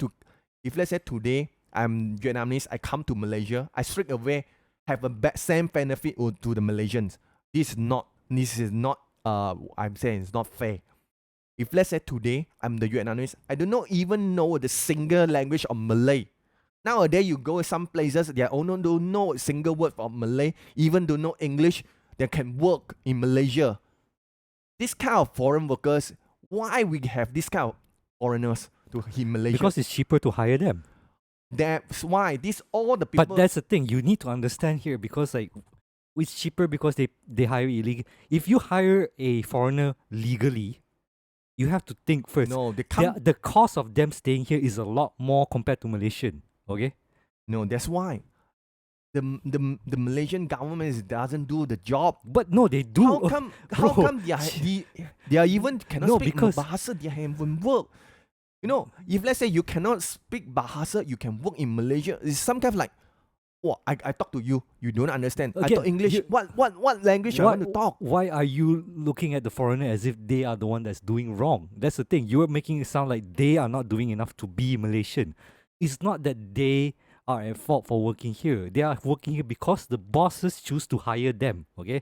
if let's say today I'm Vietnamese, I come to Malaysia, I straight away have a same benefit to the Malaysians. This is not I'm saying it's not fair. If let's say today I'm the Vietnamese, I do not even know the single language of Malay. Nowadays you go some places, they don't know a single word of Malay, even don't know English, they can work in Malaysia. This kind of foreign workers, why we have this kind of foreigners in Malaysia? Because it's cheaper to hire them. That's why all the people. But that's the thing, you need to understand here, because like it's cheaper because they hire illegal. If you hire a foreigner legally, you have to think first. No, the cost of them staying here is a lot more compared to Malaysian. Okay? No, that's why the Malaysian government doesn't do the job. But no, they do. How come they are even cannot speak Bahasa? They haven't work. You know, if let's say you cannot speak Bahasa, you can work in Malaysia. It's some kind of like, I talk to you, you don't understand. I talk English. What language I want to talk? Why are you looking at the foreigner as if they are the one that's doing wrong? That's the thing. You are making it sound like they are not doing enough to be Malaysian. It's not that they are at fault for working here. They are working here because the bosses choose to hire them. Okay,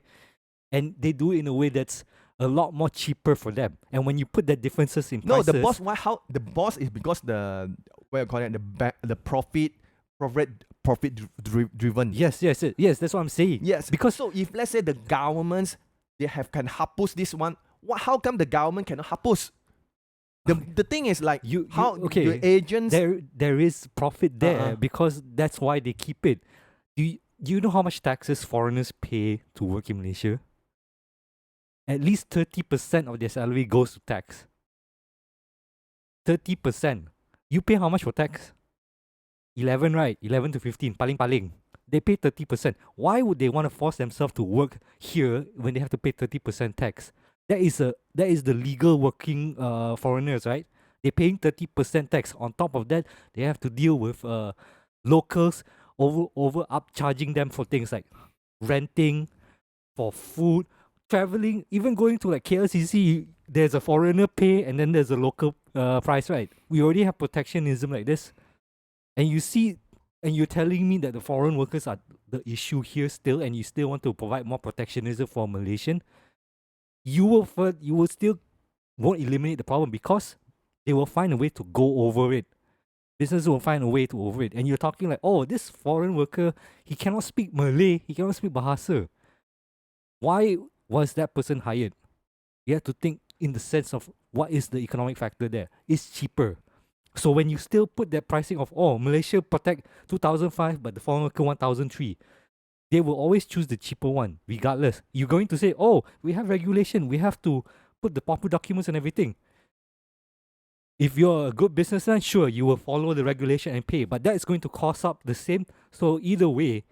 and they do it in a way that's a lot more cheaper for them. And when you put the differences in prices, the boss. How the boss is because what you call it, the profit driven. Yes. That's what I'm saying. Yes, because so if let's say the governments can hapus this one, how come the government cannot hapus? The thing is like You how okay? your agents. There is profit there Uh-uh. because that's why they keep it. Do you know how much taxes foreigners pay to work in Malaysia? At least 30% of their salary goes to tax. 30%. You pay how much for tax? 11, right? 11 to 15. Paling paling. They pay 30%. Why would they want to force themselves to work here when they have to pay 30% tax? That is the legal working foreigners, right? They're paying 30% tax. On top of that, they have to deal with locals over upcharging them for things like renting, for food, traveling, even going to like KLCC. There's a foreigner pay and then there's a local price, right? We already have protectionism like this, and you see, and you're telling me that the foreign workers are the issue here still, and you still want to provide more protectionism for Malaysian. You will still won't eliminate the problem because they will find a way to go over it. Businesses will find a way to over it. And you're talking like, oh, this foreign worker, he cannot speak Malay, he cannot speak Bahasa. Why was that person hired? You have to think in the sense of what is the economic factor there. It's cheaper. So when you still put that pricing of, oh, Malaysia protect 2005 but the foreign worker 1003, they will always choose the cheaper one regardless. You're going to say, oh, we have regulation, we have to put the proper documents and everything. If you're a good businessman, sure, you will follow the regulation and pay, but that is going to cost up the same. So either way,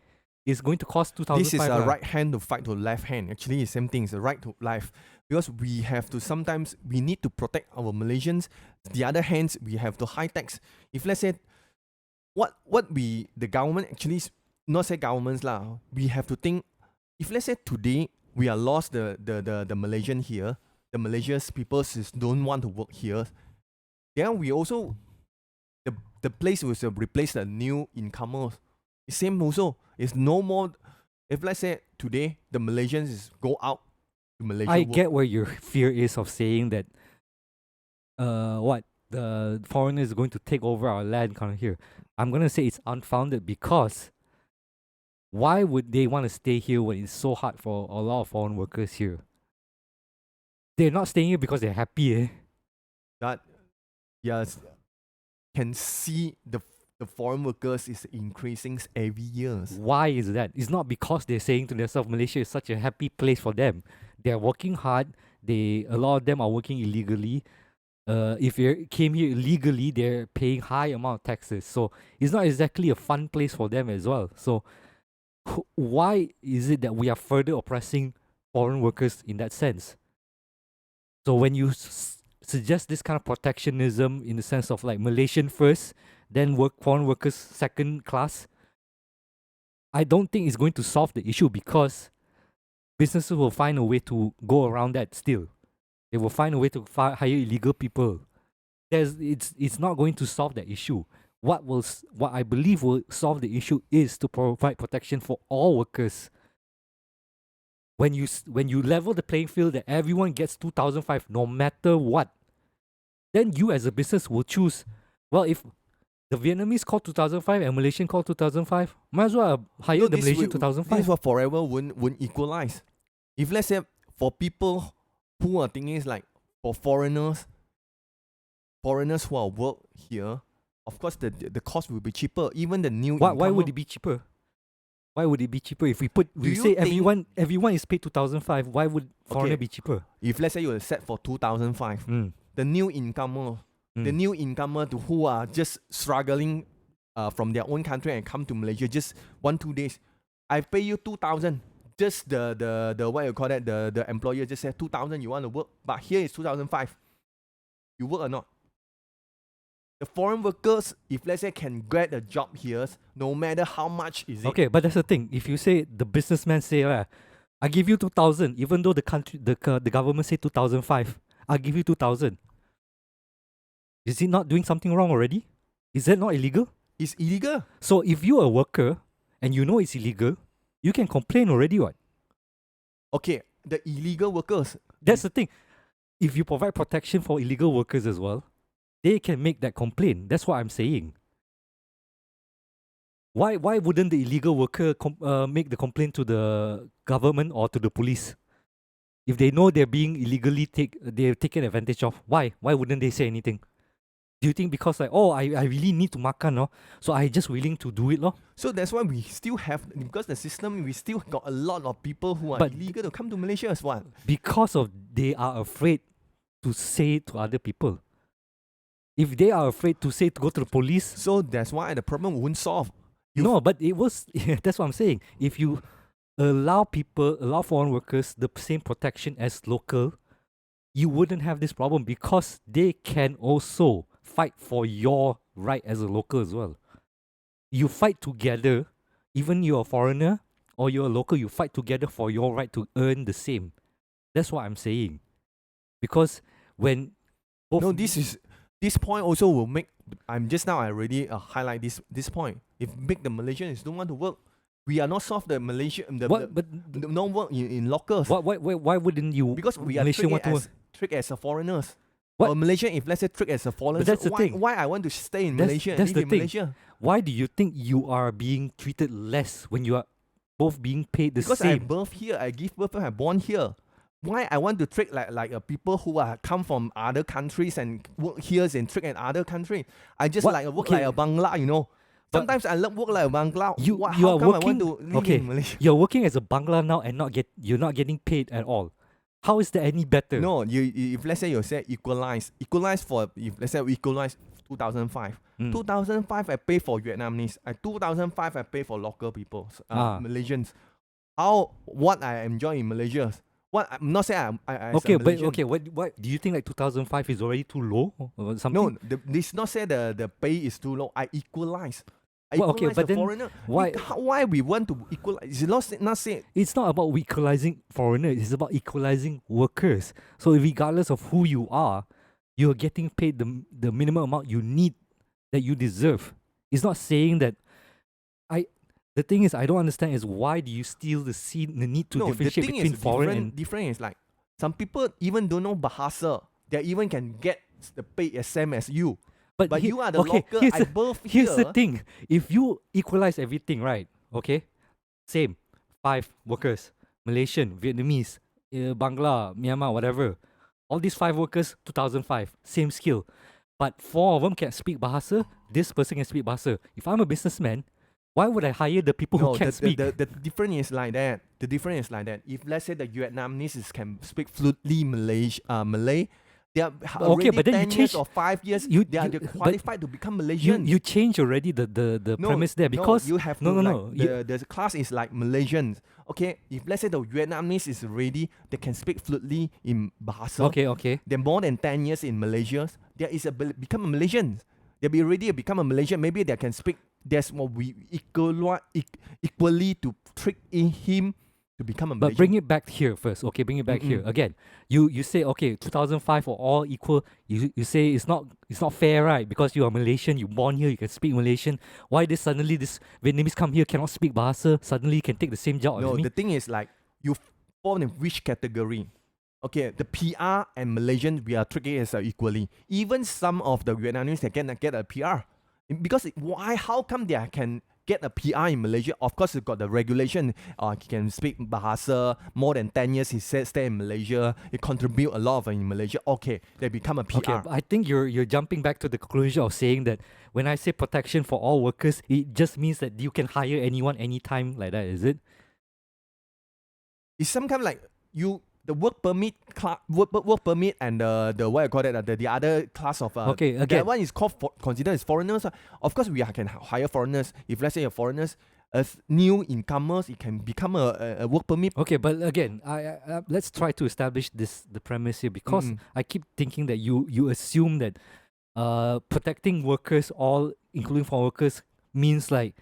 it's going to cost 2005. This is a right hand to fight to left hand. Actually, it's same thing. It's a right to life. Because we have to sometimes, we need to protect our Malaysians. The other hands, we have to high tax. If let's say, the government actually, not say governments lah, we have to think, if let's say today, we are lost the Malaysian here, the Malaysia's people don't want to work here, then we also, the place will replace the new incomers. It's same also. It's no more. If let's say today the Malaysians go out to Malaysia, I get where your fear is of saying that the foreigner is going to take over our land kind of here. I'm gonna say it's unfounded because why would they want to stay here when it's so hard for a lot of foreign workers here? They're not staying here because they're happy, eh? that yes, can see the foreign workers is increasing every year. Why is that? It's not because they're saying to themselves Malaysia is such a happy place for them. They're working hard. A lot of them are working illegally. If they came here illegally, they're paying high amount of taxes. So it's not exactly a fun place for them as well. So why is it that we are further oppressing foreign workers in that sense? So when you suggest this kind of protectionism in the sense of like Malaysian first, then foreign workers second class, I don't think it's going to solve the issue because businesses will find a way to go around that still. They will find a way to hire illegal people. It's not going to solve that issue. What I believe will solve the issue is to provide protection for all workers. When you level the playing field that everyone gets 2005 no matter what, then you as a business will choose, well, if the Vietnamese call 2005 and Malaysian call 2005, might as well hire the Malaysian 2005. This is what forever won't equalize. If let's say for people who are thinking is like for foreigners who are work here, of course the cost will be cheaper. Even the new why would it be cheaper? Why would it be cheaper if we say everyone is paid 2005? Why would foreigner be cheaper? If let's say you are set for 2005, the new incomer, who are just struggling from their own country and come to Malaysia just 1-2 days, I pay you 2,000. Just the what you call that, the employer just said 2,000 you want to work, but here is 2005. You work or not? The foreign workers, if let's say can get a job here, no matter how much is it. Okay, but that's the thing. If you say the businessman say, I give you 2,000, even though the government say 2005, I give you 2,000. Is he not doing something wrong already? Is that not illegal? It's illegal. So if you're a worker and you know it's illegal, you can complain already, what? Okay, the illegal workers. That's the thing. If you provide protection for illegal workers as well, they can make that complaint. That's what I'm saying. Why wouldn't the illegal worker make the complaint to the government or to the police? If they know they're being illegally they're taken advantage of, why? Why wouldn't they say anything? Do you think because like, oh, I really need to makan, no? So I just willing to do it, no? So that's why we still have, because the system, we still got a lot of people who are But illegal to come to Malaysia as well. because of they are afraid to say to other people. If they are afraid to say to go to the police, So that's why the problem won't solve. no, but it was that's what I'm saying. If you allow foreign workers the same protection as local, you wouldn't have this problem because they can also fight for your right as a local as well. You fight together, even you're a foreigner or you're a local, you fight together for your right to earn the same. That's what I'm saying. Because when both No, this point also will make. I'm just now I already highlight this point. If make the Malaysians don't want to work, we are not solve the Malaysia what but the non work in lockers. why wouldn't you Because we are Malaysian want to treated as a foreigners. What? Or Malaysian, if let's say treated as a foreigners, that's the why, thing. why I want to stay in That's- Malaysia that's and the live in thing. Malaysia? why do you think you are being treated less when you are both being paid the Because I same? birth here, I give birth, I born here. Why I want to treat like people who are come from other countries and work here and treat in other country? I just What? work Okay. like a Bangla, you know. But Sometimes I love work like a Bangla. You How are come working I want to live okay. in Malaysia? You're working as a Bangla now and you're not getting paid at all. How is that any better? No, if let's say you say equalize for, if let's say we equalize 2005. 2005 I pay for Vietnamese. 2005 I pay for local people, Malaysians. What I enjoy in Malaysia? What I'm not saying I as Okay, a but Malaysian. okay, what do you think like 2005 is already too low or something? No, this not say the pay is too low. I equalize. Well, okay, equalize but the then foreigner. why- Why we want to equalize? It's not say. It's not about equalizing foreigners, it's about equalizing workers. So regardless of who you are, you're getting paid the minimum amount you need that you deserve. It's not saying that the thing is I don't understand is why do you still the need to No, the differentiate thing between is foreign and different is like some people even don't know Bahasa. They even can get the pay as same as you. But you are the local. Here's I the, birth here's here. the thing. If you equalize everything, right? Okay, same. 5 workers, Malaysian, Vietnamese, Bangla, Myanmar, whatever. All these 5 workers, 2005, same skill. But 4 of them can speak Bahasa. This person can speak Bahasa. If I'm a businessman, why would I hire the people who can't speak? The difference is like that. The difference is like that. If let's say the Vietnamese can speak fluently Malay, they are already but then you 10 years change- or 5 years. you- They are you- but qualified to become Malaysian. You change already the No, premise there because you have no to, no like, no. the class is like Malaysians. Okay, if let's say the Vietnamese is ready, they can speak fluently in Bahasa. Okay. They're more than 10 years in Malaysia. There is become a Malaysian. They'll be ready to become a Malaysian. Maybe they can speak. That's what we equally to trick in him to become a Malaysian. But bring it back here first. Okay, bring it back here again. You say okay, 2005 for all equal. You say it's not fair, right? Because you are Malaysian, you born here, you can speak Malaysian. Why this suddenly this Vietnamese come here cannot speak Bahasa? Suddenly can take the same job No, as me? the thing is like you fall in which category? Okay, the PR and Malaysian we are treated as equally. Even some of the Vietnamese they cannot get a PR because why? How come they can get a PR in Malaysia? Of course, you got the regulation. He can speak Bahasa more than 10 years. He said stay in Malaysia. He contribute a lot in Malaysia. Okay, they become a PR. Okay, but I think you're jumping back to the conclusion of saying that when I say protection for all workers, it just means that you can hire anyone anytime like that, is it? It's some kind of like the work permit work permit and the what I call it the other class of Okay, again. that one is called considered as foreigners. Of course, we can hire foreigners. If let's say a foreigners as new incomers, it can become a work permit. Okay, but again, I let's try to establish the premise here because I keep thinking that you assume that protecting workers, all including foreign workers, means like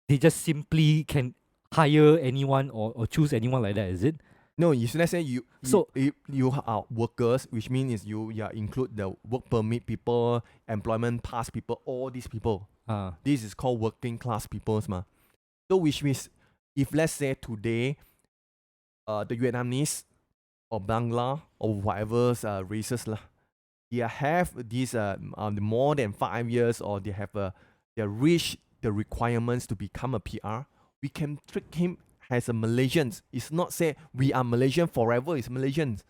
they just simply can hire anyone or choose anyone like that. Is it? No, if let's say So- you are workers, which means is you include the work permit people, employment pass people, all these people. This is called working class peoples, ma. So which means if let's say today, the Vietnamese or Bangla or whatever races lah, they have these more than 5 years or they have they reach the requirements to become a PR. We can treat him as a Malaysians. It's not say we are Malaysian forever. It's Malaysians.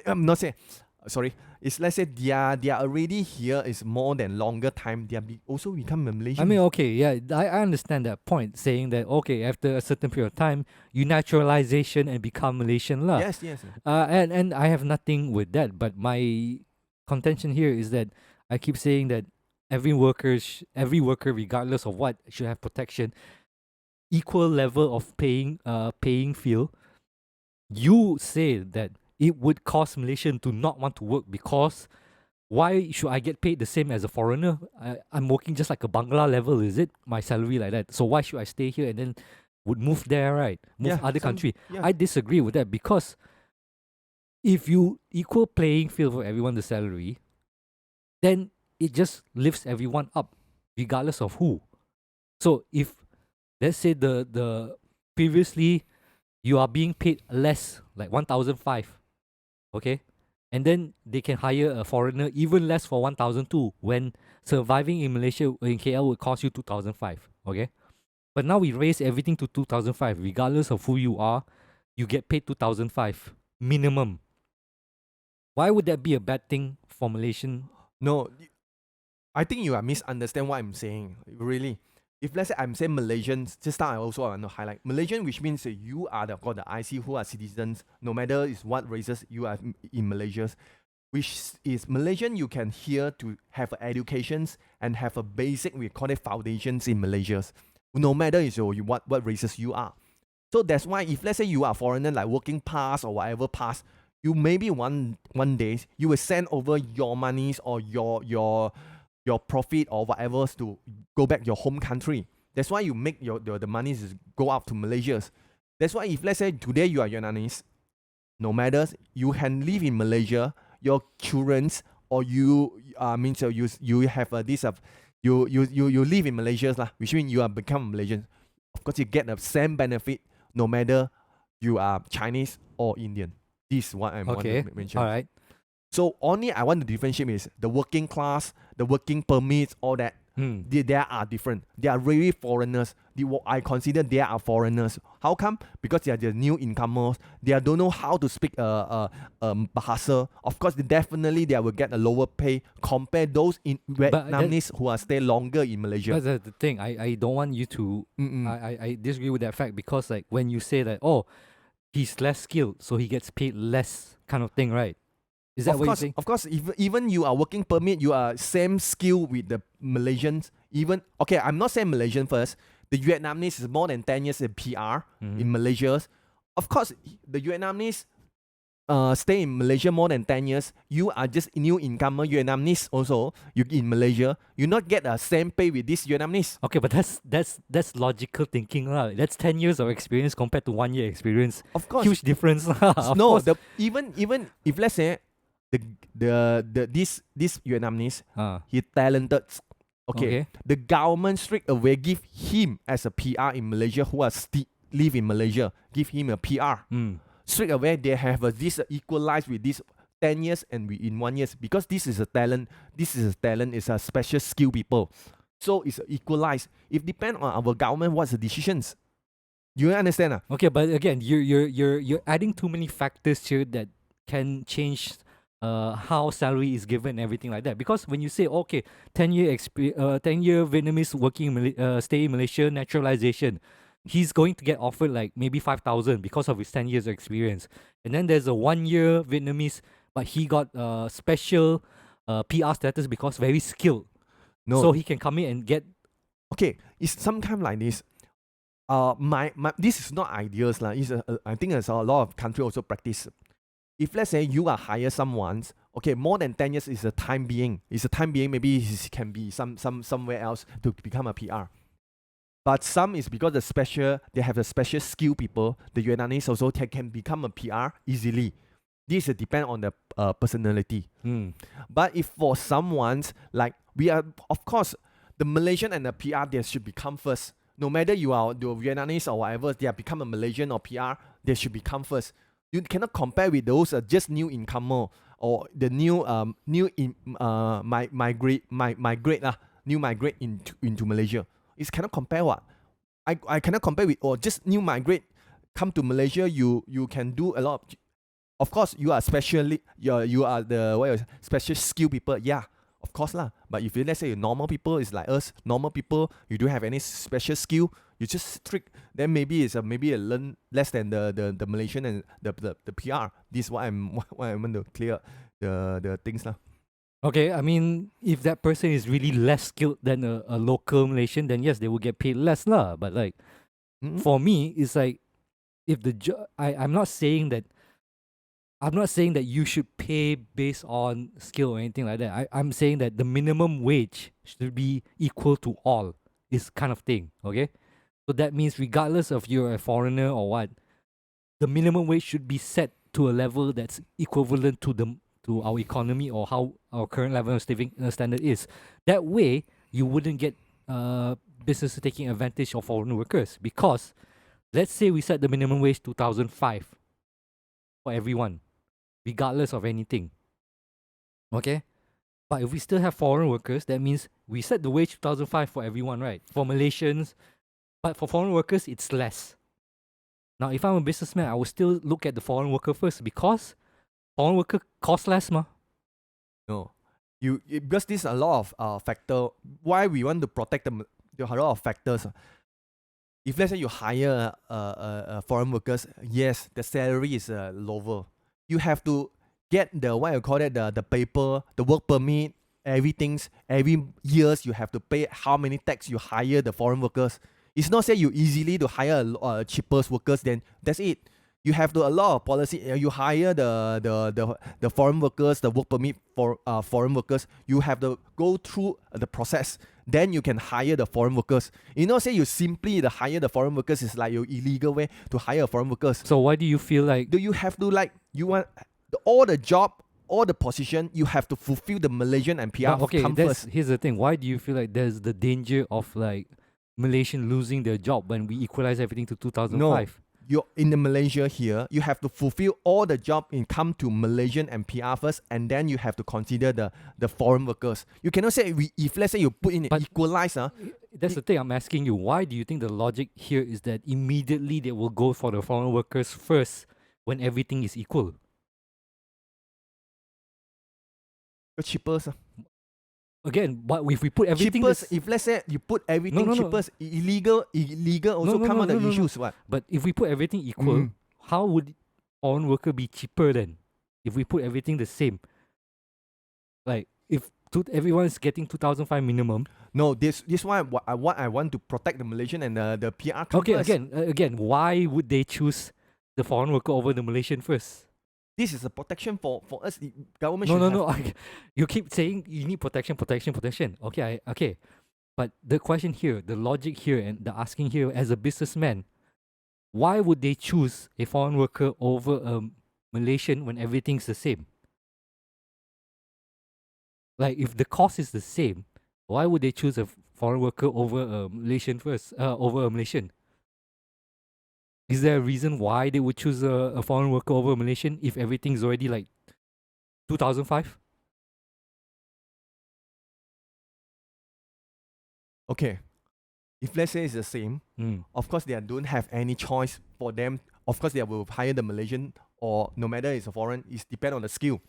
I'm not saying. Sorry. It's let's say they are already here. Is more than longer time. They are also become a Malaysian. I mean, okay, yeah, I understand that point, saying that okay, after a certain period of time, you naturalization and become Malaysian lah. Yes. And I have nothing with that, but my contention here is that I keep saying that every worker, regardless of what, should have protection, equal level of paying field. You say that it would cause Malaysian to not want to work because why should I get paid the same as a foreigner? I'm working just like a Bangla level, is it? My salary like that. So why should I stay here and then would move there, right? Move other country. Yeah. I disagree with that because if you equal playing field for everyone the salary, then it just lifts everyone up, regardless of who. So if let's say the previously you are being paid less, like 1,005, okay? And then they can hire a foreigner even less for 1,002 when surviving in Malaysia in KL would cost you 2,005, okay? But now we raise everything to 2,005. Regardless of who you are, you get paid 2,005 minimum. Why would that be a bad thing for Malaysian? No, I think you are misunderstand what I'm saying. Really. If let's say I'm saying Malaysians, just now I also want to highlight Malaysian, which means that you are got the IC who are citizens, no matter is what races you are in Malaysia, which is Malaysian. You can here to have educations and have a basic, we call it foundations in Malaysia, no matter is what races you are. So that's why if let's say you are foreigner like working pass or whatever pass, you maybe one day you will send over your monies or your profit or whatever to go back your home country. That's why you make the money go up to Malaysia. That's why if let's say today you are Vietnamese, no matter you can live in Malaysia, your childrens or you means you have this you live in Malaysia lah, which means you are become Malaysian. Of course, you get the same benefit no matter you are Chinese or Indian. This is what I want to mention. All right. So only I want to differentiate is the working class, the working permits, all that. They are different. They are really foreigners. I consider they are foreigners. How come? Because they are the new incomers. They don't know how to speak Bahasa. Of course, definitely they will get a lower pay compared those in Vietnamese who are stay longer in Malaysia. That's the thing. I don't want you to. I disagree with that fact because like when you say that he's less skilled so he gets paid less kind of thing, right? Is that what you're saying? Of course, even you are working permit, you are same skill with the Malaysians. Even okay, I'm not saying Malaysian first. The Vietnamese is more than 10 years in PR in Malaysia. Of course, the Vietnamese stay in Malaysia more than 10 years. You are just new incomer Vietnamese also. You in Malaysia, you not get the same pay with this Vietnamese. Okay, but that's logical thinking lah. That's 10 years of experience compared to 1 year experience. Of course, huge difference. Even if let's say this Vietnamese, he talented. Okay. The government straight away give him as a PR in Malaysia who are live in Malaysia, give him a PR. Straight away they have this equalized with this 10 years and in 1 year because this is a talent. It's a special skill people. So it's equalized. It depends on our government what's the decisions. You understand? Okay, but again, you're adding too many factors here that can change how salary is given and everything like that. Because when you say 10 year Vietnamese working stay in Malaysia naturalization, he's going to get offered like maybe 5,000 because of his 10 years of experience. And then there's a 1 year Vietnamese, but he got special PR status because very skilled. No. So he can come in and get. Okay, it's sometimes like this. This is not ideas lah. I think there's a lot of country also practice. If let's say you are hire someone, okay, more than 10 years is a time being. It's a time being. Maybe he can be somewhere else to become a PR. But some is because they have the special skill people. The Vietnamese also can become a PR easily. This depend on the personality. But if for someone's like we are, of course, the Malaysian and the PR they should become first. No matter you are the Vietnamese or whatever, they have become a Malaysian or PR, they should become first. You cannot compare with those just new incomer or the new migrate into Malaysia. It cannot compare what. I cannot compare with, or just new migrate come to Malaysia. You can do a lot of course you are specially you are the special skill people, yeah, of course lah. But if you, let's say normal people is like us, normal people, you don't have any special skill, you just strict, then maybe it's maybe a learn less than the Malaysian and the PR. This is what I want to clear the things lah. Okay, I mean, if that person is really less skilled than a local Malaysian, then yes, they will get paid less lah. But like, for me, it's like, if the I'm not saying that you should pay based on skill or anything like that. I'm saying that the minimum wage should be equal to all, this kind of thing. Okay, so that means regardless of you're a foreigner or what, the minimum wage should be set to a level that's equivalent to our economy or how our current level of living standard is. That way, you wouldn't get businesses taking advantage of foreign workers, because let's say we set the minimum wage 2005 for everyone, regardless of anything. Okay? But if we still have foreign workers, that means we set the wage 2005 for everyone, right? For Malaysians, but for foreign workers, it's less. Now, if I'm a businessman, I will still look at the foreign worker first, because foreign worker cost less, ma. No, because this is a lot of factor. Why we want to protect them? There are a lot of factors. If let's say you hire foreign workers, yes, the salary is lower. You have to get the what you call it, the paper, the work permit, everything's every years you have to pay how many tax you hire the foreign workers. It's not say you easily to hire cheapest workers, then that's it. You have to a lot of policy. You hire the foreign workers, the work permit for foreign workers. You have to go through the process. Then you can hire the foreign workers. You know, say you simply the hire the foreign workers is like your illegal way to hire foreign workers. So why do you feel like? Do you have to like you want all the job, all the position? You have to fulfill the Malaysian and PR. Okay, come first. here's the thing. Why do you feel like there's the danger of like Malaysian losing their job when we equalize everything to 2005? No. You're in the Malaysia here, you have to fulfill all the job and come to Malaysian and PR first, and then you have to consider the foreign workers. You cannot say if let's say you put in equalize. That's the thing I'm asking you. Why do you think the logic here is that immediately they will go for the foreign workers first when everything is equal? The cheapest. Again, but if we put everything cheapest, if let's say you put everything cheapest, illegal also come on the issues. What? But if we put everything equal, how would foreign worker be cheaper then? If we put everything the same, like if everyone is getting 2005 minimum. No, this why what I want to protect the Malaysian and the PR. Okay, again, why would they choose the foreign worker over the Malaysian first? This is a protection for us. The government. No. You keep saying you need protection. Okay. But the question here, the logic here, and the asking here, as a businessman, why would they choose a foreign worker over a Malaysian when everything's the same? Like, if the cost is the same, why would they choose a foreign worker over a Malaysian first? Over a Malaysian? Is there a reason why they would choose a foreign worker over a Malaysian if everything's already like 2005? Okay. If let's say it's the same, of course they don't have any choice for them. Of course they will hire the Malaysian, or no matter it's a foreign, it depends on the skill.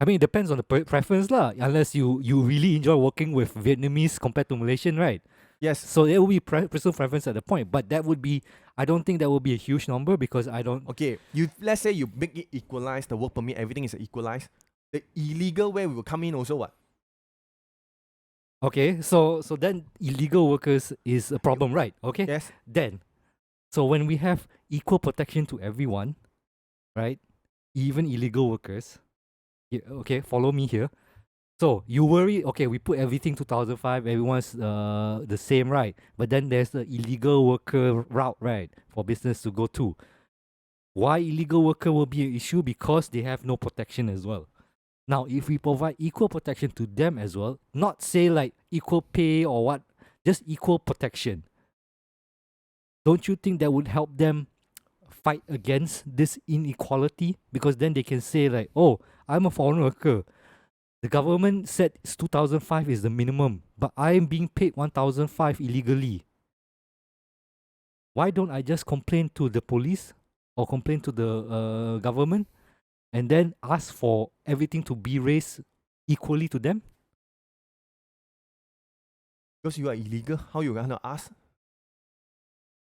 I mean, it depends on the preference lah. Unless you really enjoy working with Vietnamese compared to Malaysian, right? Yes. So there will be personal preference at the point, but that would be, I don't think that will be a huge number, because I don't. Okay, let's say you make it equalized, the work permit, everything is equalized. The illegal way will come in also what? Okay, so then illegal workers is a problem, right? Okay. Yes. Then, so when we have equal protection to everyone, right? Even illegal workers. Yeah, okay, follow me here. So you worry, okay, we put everything 2005, everyone's the same, right? But then there's the illegal worker route, right, for business to go to. Why illegal worker will be an issue? Because they have no protection as well. Now, if we provide equal protection to them as well, not say like equal pay or what, just equal protection, don't you think that would help them fight against this inequality? Because then they can say like, oh, I'm a foreign worker. The government said 2005 is the minimum, but I am being paid 1005 illegally. why don't I just complain to the police or complain to the government and then ask for everything to be raised equally to them? Because you are illegal, how you gonna ask?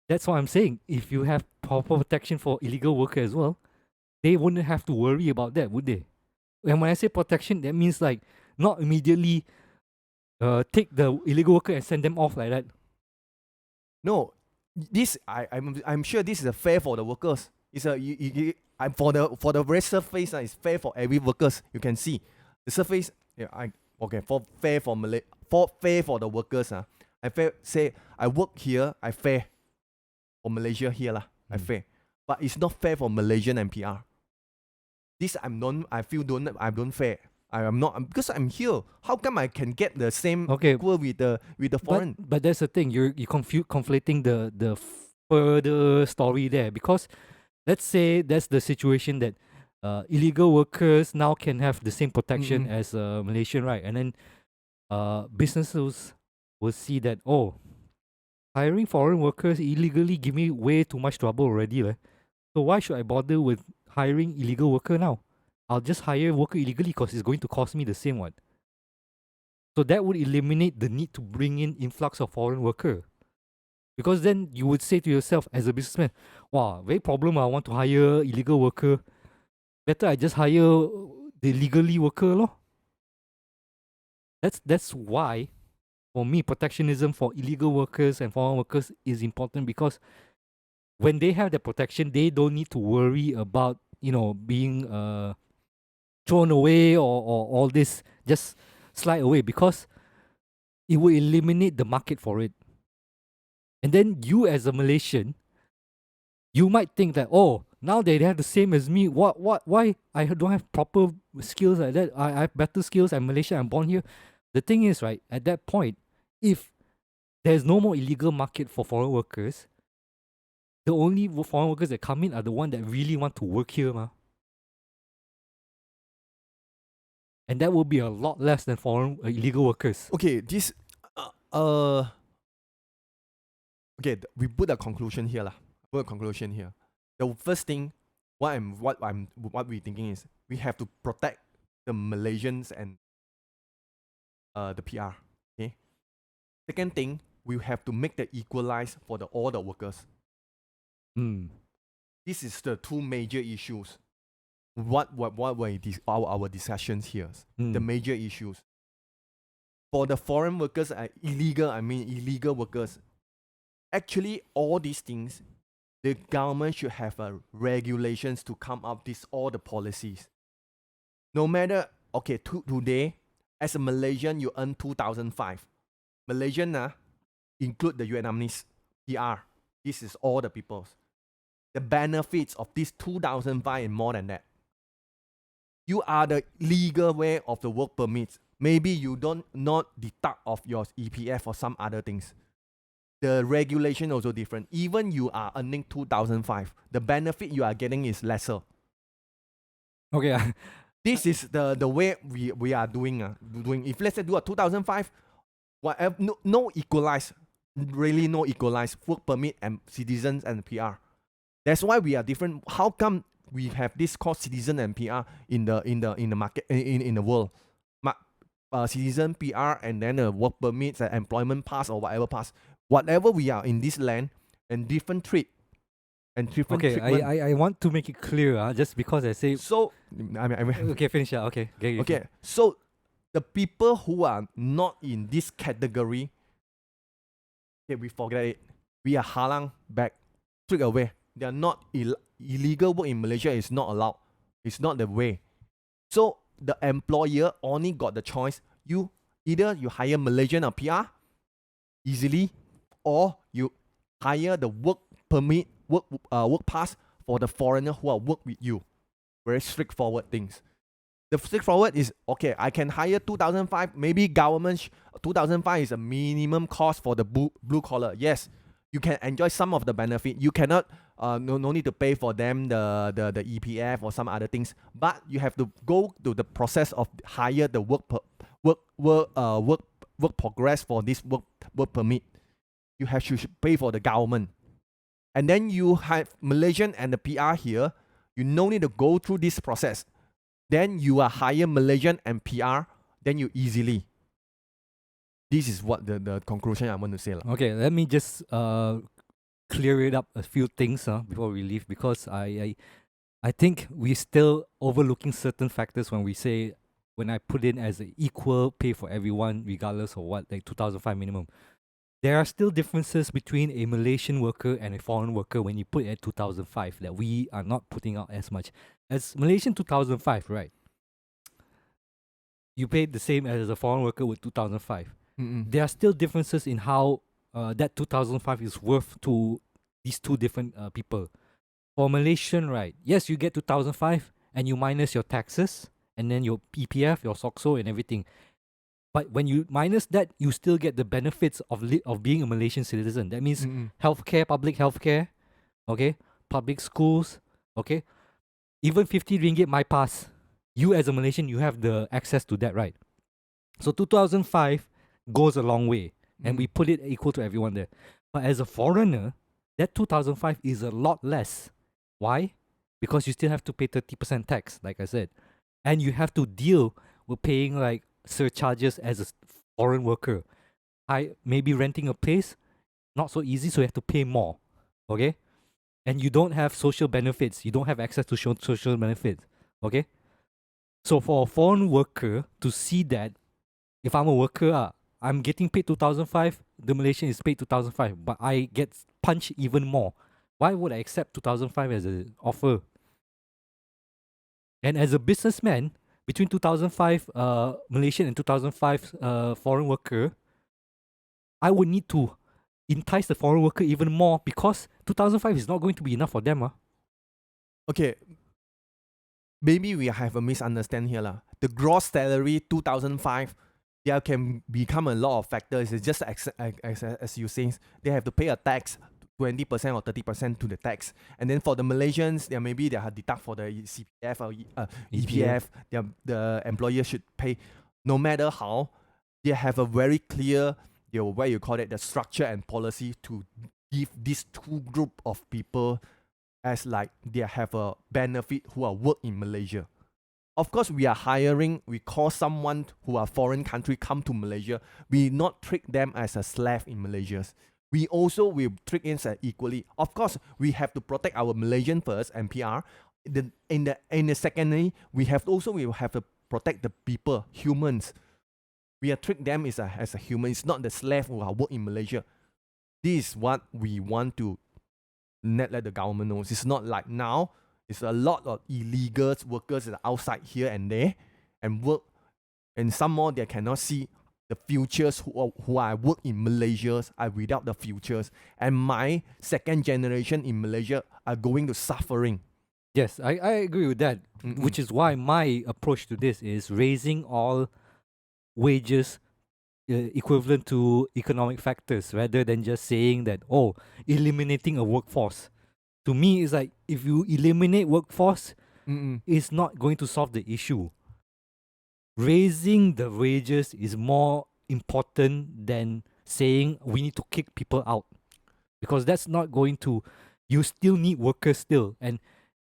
That's what I'm saying. If you have proper protection for illegal workers as well, they wouldn't have to worry about that, would they? And when I say protection, that means like not immediately take the illegal worker and send them off like that. No, this I'm sure this is a fair for the workers. It's a I'm for the very surface. It's fair for every workers. You can see the surface. Yeah, for fair for fair for the workers. I say I work here. I fair for Malaysia here lah. I fair, but it's not fair for Malaysian and PR. This I feel I don't fair. I am not because I'm here. How come I can get the same equal with the foreign? But that's the thing. You're conflating the further story there, because let's say that's the situation that illegal workers now can have the same protection as Malaysian, right? And then businesses will see that, oh, hiring foreign workers illegally give me way too much trouble already, right? So why should I bother with hiring illegal worker now? I'll just hire worker illegally because it's going to cost me the same one. So that would eliminate the need to bring in influx of foreign worker. Because then you would say to yourself as a businessman, wow, very problem, I want to hire illegal worker. Better I just hire the legally worker lor. That's why, for me, protectionism for illegal workers and foreign workers is important, because when they have the protection, they don't need to worry about, being thrown away or all this, just slide away, because it will eliminate the market for it. And then you as a Malaysian, you might think that, oh, now they have the same as me. Why I don't have proper skills like that? I have better skills. I'm Malaysian. I'm born here. The thing is, right, at that point, if there's no more illegal market for foreign workers, the only foreign workers that come in are the ones that really want to work here, ma. And that will be a lot less than foreign illegal workers. Okay, this we put a conclusion here lah. Put a conclusion here. The first thing, what we thinking is we have to protect the Malaysians and the PR. Okay. Second thing, we have to make the equalize for all the workers. This is the two major issues. What were our discussions here? The major issues. For the foreign workers, illegal workers. Actually, all these things, the government should have regulations to come up with all the policies. No matter, okay, today, as a Malaysian, you earn 2,005. Malaysian, include the Vietnamese PR. This is all the peoples. The benefits of this 2,005 and more than that. You are the legal way of the work permits. Maybe you don't not deduct of your EPF or some other things. The regulation also different. Even you are earning 2,005, the benefit you are getting is lesser. Okay. This is the way we are doing. If let's say do a 2,005, whatever, no equalize, really no equalize work permit and citizens and PR. That's why we are different. How come we have this called citizen and PR in the market in the world? Citizen, PR, and then work permits, employment pass or whatever pass. Whatever we are in this land, and different treat and different treatment. I want to make it clear, just because I say so. Okay, finish. Okay. So the people who are not in this category, we forget it. We are halang back, straight away. They are not illegal work in Malaysia is not allowed. It's not the way. So the employer only got the choice. Either you hire Malaysian or PR easily, or you hire the work permit, work pass for the foreigner who are work with you. Very straightforward things. The straightforward is, okay, I can hire 2,005. Maybe government 2,005 is a minimum cost for the blue collar. Yes, you can enjoy some of the benefit. You cannot no need to pay for them the EPF or some other things. But you have to go to the process of hire the work progress for this work permit. You have to pay for the government. and then you have Malaysian and the PR here, you no need to go through this process. Then you are hire Malaysian and PR, then you easily. This is what the conclusion I want to say. Okay, let me just clear it up a few things before we leave, because I think we still overlooking certain factors when I put in as an equal pay for everyone regardless of what, like 2005 minimum. There are still differences between a Malaysian worker and a foreign worker when you put it at 2005 that we are not putting out as much. As Malaysian 2005, right? You paid the same as a foreign worker with 2005. There are still differences in how that 2005 is worth to these two different people. For Malaysian, right? Yes, you get 2005 and you minus your taxes and then your EPF, your SOXO and everything. But when you minus that, you still get the benefits of being a Malaysian citizen. That means healthcare, public healthcare, okay, public schools, okay, even 50 ringgit my pass. You as a Malaysian, you have the access to that, right? So 2005 goes a long way, and we put it equal to everyone there. But as a foreigner, that 2005 is a lot less. Why? Because you still have to pay 30% tax, like I said, and you have to deal with paying like surcharges as a foreign worker. Maybe renting a place, not so easy, so you have to pay more. Okay? And you don't have social benefits. You don't have access to social benefits. Okay? So for a foreign worker to see that, if I'm a worker, I'm getting paid 2005, the Malaysian is paid 2005, but I get punched even more. Why would I accept 2005 as an offer? And as a businessman, between 2005 Malaysian and 2005 foreign worker, I would need to entice the foreign worker even more because 2005 is not going to be enough for them. Okay, maybe we have a misunderstanding here. The gross salary 2005, there can become a lot of factors. It's just as you say, they have to pay a tax, 20% or 30% to the tax. And then for the Malaysians, maybe they have deduct for the CPF or EPF. The employer should pay. No matter how, they have a very clear, the structure and policy to give these two group of people as like they have a benefit who are work in Malaysia. Of course, we are hiring, we call someone who are foreign country come to Malaysia. We not treat them as a slave in Malaysia. We also will treat them as equally. Of course, we have to protect our Malaysian first and PR. In the secondary, we have to protect the people, humans. We are treat them as a human. It's not the slave who are work in Malaysia. This is what we want to let the government know. It's not like now. It's a lot of illegal workers that are outside here and there and work, and some more they cannot see the futures who are work in Malaysia are without the futures, and my second generation in Malaysia are going to suffering. Yes, I agree with that, which is why my approach to this is raising all wages equivalent to economic factors rather than just saying that, eliminating a workforce. To me, it's like if you eliminate workforce, it's not going to solve the issue. Raising the wages is more important than saying we need to kick people out, because that's not going to. You still need workers still, and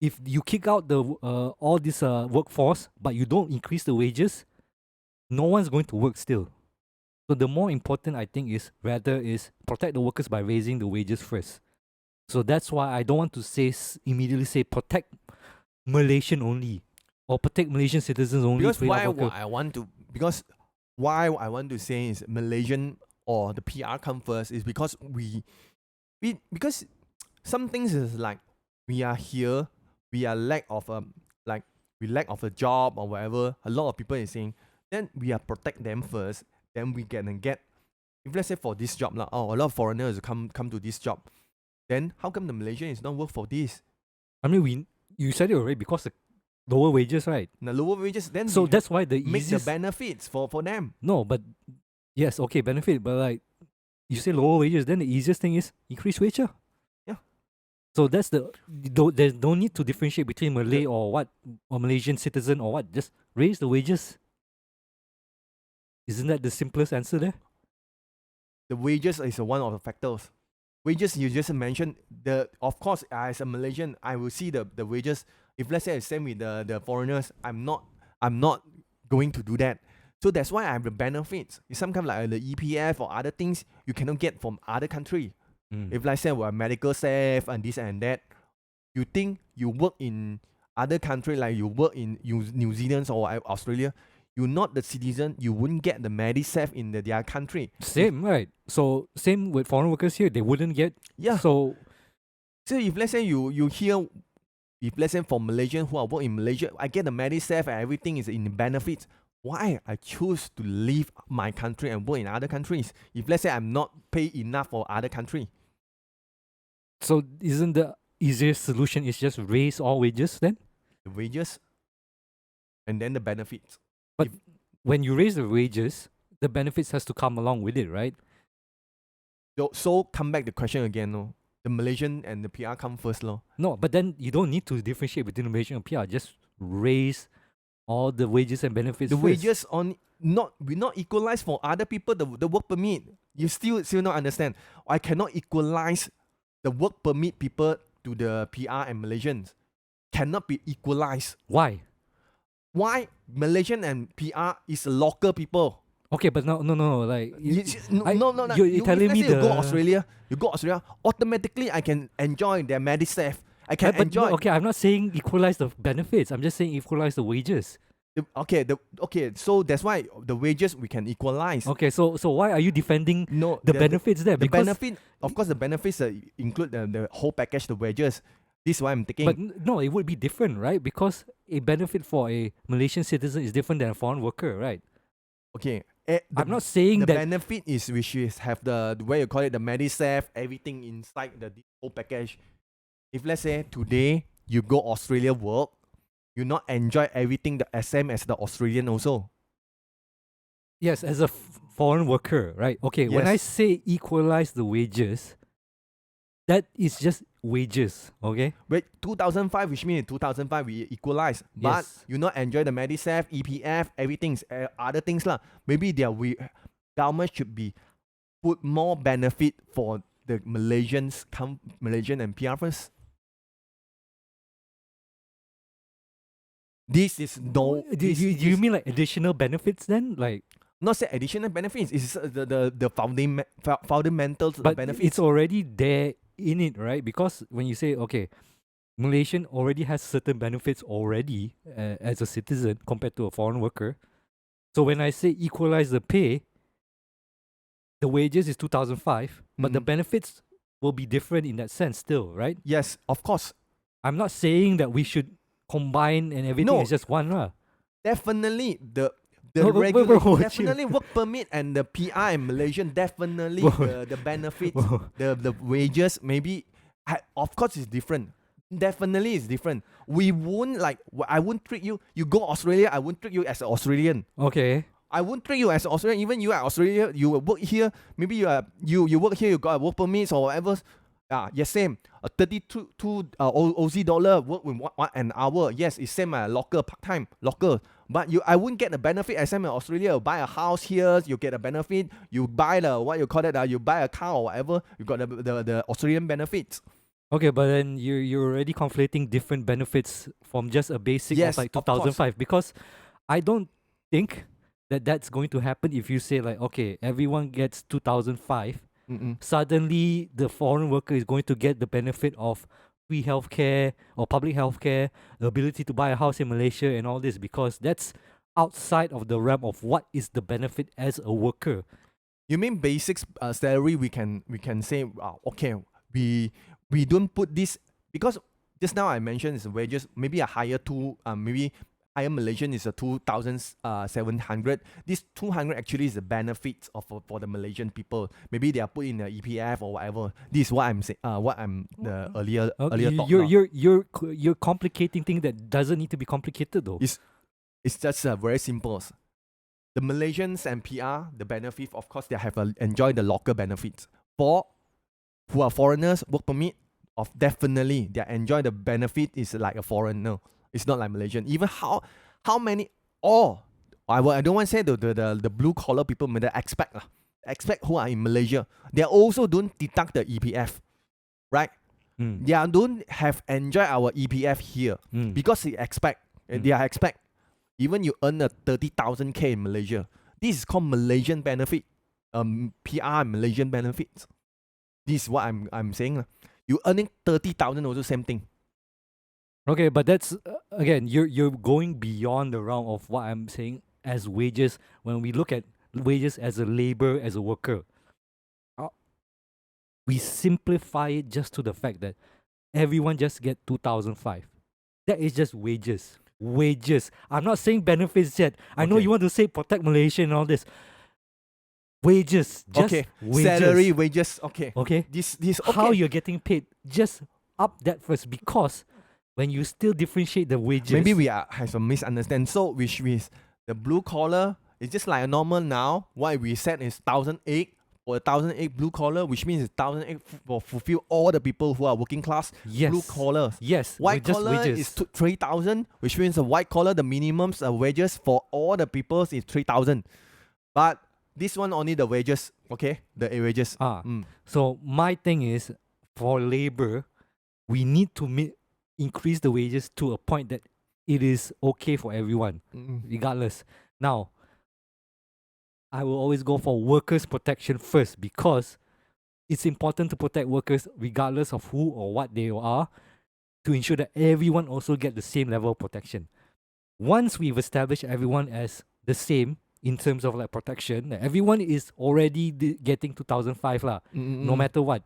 if you kick out the all this workforce, but you don't increase the wages, no one's going to work still. So the more important, I think, is protect the workers by raising the wages first. So that's why I don't want to immediately say protect Malaysian only or protect Malaysian citizens only. Because why I want to say is Malaysian or the PR come first is because because some things is like we are here, we are lack of a job or whatever. A lot of people is saying, then we are protect them first, then we can get, if let's say for this job a lot of foreigners come to this job. Then how come the Malaysian is not work for this? I mean, you said it already, because the lower wages, right? The lower wages, then so that's why the make easiest the benefits for them. No, but yes, okay, benefit, but like you say lower wages, then the easiest thing is increase wage. Yeah. So that's there's no need to differentiate between Malay or Malaysian citizen or what. Just raise the wages. Isn't that the simplest answer there? The wages is one of the factors. wages you just mentioned, of course, as a Malaysian, I will see the wages. If let's say I same with the foreigners, I'm not going to do that. So that's why I have the benefits. It's some kind of like the EPF or other things you cannot get from other country. Mm. If let's say we're medical safe and this and that, you think you work in other country like you work in New Zealand or Australia, you're not the citizen, you wouldn't get the MediSafe in their country. Same, right? So same with foreign workers here, they wouldn't get. Yeah. So if let's say you hear, if let's say for Malaysian who are work in Malaysia, I get the MediSafe and everything is in benefits. Why I choose to leave my country and work in other countries? If let's say I'm not paid enough for other country, so isn't the easiest solution is just raise all wages then? the wages and then the benefits. But when you raise the wages, the benefits has to come along with it, right? So come back the question again, no? The Malaysian and the PR come first, no? No, but then you don't need to differentiate between the Malaysian and PR. Just raise all the wages and benefits. The first. wages on we not equalize for other people the work permit. You still not understand. I cannot equalize the work permit people to the PR and Malaysians. Cannot be equalized. Why? Why Malaysian and PR is local people? Okay, but no, like No. you're telling let's me say the you go Australia, automatically I can enjoy their MediSafe. I can but enjoy. no, okay, I'm not saying equalize the benefits. I'm just saying equalize the wages. So that's why the wages we can equalize. Okay, so why are you defending No, the benefits there? The Because benefit, of course, the benefits include the whole package, the wages. This is why I'm taking. but no, it would be different, right? Because a benefit for a Malaysian citizen is different than a foreign worker, right? Okay, I'm not saying the that. benefit is which is have the way you call it the MediSafe, everything inside the whole package. If let's say today you go Australia work, you not enjoy everything the same as the Australian also. Yes, as a foreign worker, right? Okay, when I Yes. say equalize the wages, that is just wages, okay? Wait, 2005, which means 2005 we equalize, but Yes. you not enjoy the MediSafe, EPF, everything, other things lah. Maybe government should be put more benefit for the Malaysian and PR first. This is no. Do you mean like additional benefits then? Like, not say additional benefits? It's the fundamental but benefits. it's already there in it, right? Because when you say, okay, Malaysian already has certain benefits already as a citizen compared to a foreign worker. So when I say equalize the pay, the wages is 2005, but the Mhm. benefits will be different in that sense still, right? Yes, of course. I'm not saying that we should combine and everything No. is just one, lah. Definitely the No, but regular, chill. definitely work permit and the PR and Malaysian definitely Bro. the benefits, Bro. the wages maybe of course it's different. Definitely it's different. We won't like I won't treat you. You go Australia, I won't treat you as an Australian. Okay. I won't treat you as an Australian. Even you are Australia, you will work here. Maybe you work here, you got a work permit or whatever. Yes, same. 32 Aussie dollar work with an hour. Yes, it's same local part time local. But I wouldn't get the benefit as same in Australia. You buy a house here, you get a benefit. You buy the what you call it. You buy a car or whatever. You got the Australian benefits. Okay, but then you're already conflating different benefits from just a basic Yes, of like of course. 2005 because I don't think that that's going to happen if you say like, okay, everyone gets 2005. Suddenly the foreign worker is going to get the benefit of free healthcare or public healthcare, the ability to buy a house in Malaysia and all this because that's outside of the realm of what is the benefit as a worker. You mean basic salary? We can say okay. We don't put this because just now I mentioned is wages. Maybe a higher maybe higher Malaysian is a 2,700. This 200 actually is the benefits of for the Malaysian people. Maybe they are put in the EPF or whatever. This is what I'm saying. What I'm the earlier talk about. You're complicating things that doesn't need to be complicated though. It's just very simple. The Malaysians and PR, the benefit, of course, they have enjoy the local benefits. For who are foreigners, work permit, definitely they enjoy the benefit is like a foreigner. It's not like Malaysian. Even how many I don't want to say the blue collar people, but the expat expat who are in Malaysia, they also don't deduct the EPF, right? Mm. They don't have enjoy our EPF here Mm. because they expect, they are expect. Even you earn a 30,000 K in Malaysia, this is called Malaysian benefit, PR Malaysian benefits. This is what I'm saying. You earning 30,000 also same thing. Okay, but that's again, you're going beyond the realm of what I'm saying as wages. When we look at wages as a labor, as a worker, uh, we simplify it just to the fact that everyone just get 2,005. That is just wages. Wages. I'm not saying benefits yet. I know Okay. you want to say protect Malaysia and all this. Wages. Just Okay. wages. Salary, wages. Okay. Okay. This okay. How you're getting paid. Just up that first, because when you still differentiate the wages. Maybe we have some misunderstanding. So which means the blue collar is just like a normal now. What we said is 1,008 for 1,008 blue collar, which means it's 1,008 for fulfill all the people who are working class. Yes. Blue collars. Yes. White just collar wages. is 3,000, which means the white collar, the minimums wages for all the people is 3,000. But this one only the wages, okay? The wages. So my thing is, for labor, we need to increase the wages to a point that it is okay for everyone, regardless. Now, I will always go for workers' protection first, because it's important to protect workers regardless of who or what they are, to ensure that everyone also get the same level of protection. Once we've established everyone as the same in terms of like protection, everyone is already getting 2,005 lah, no matter what.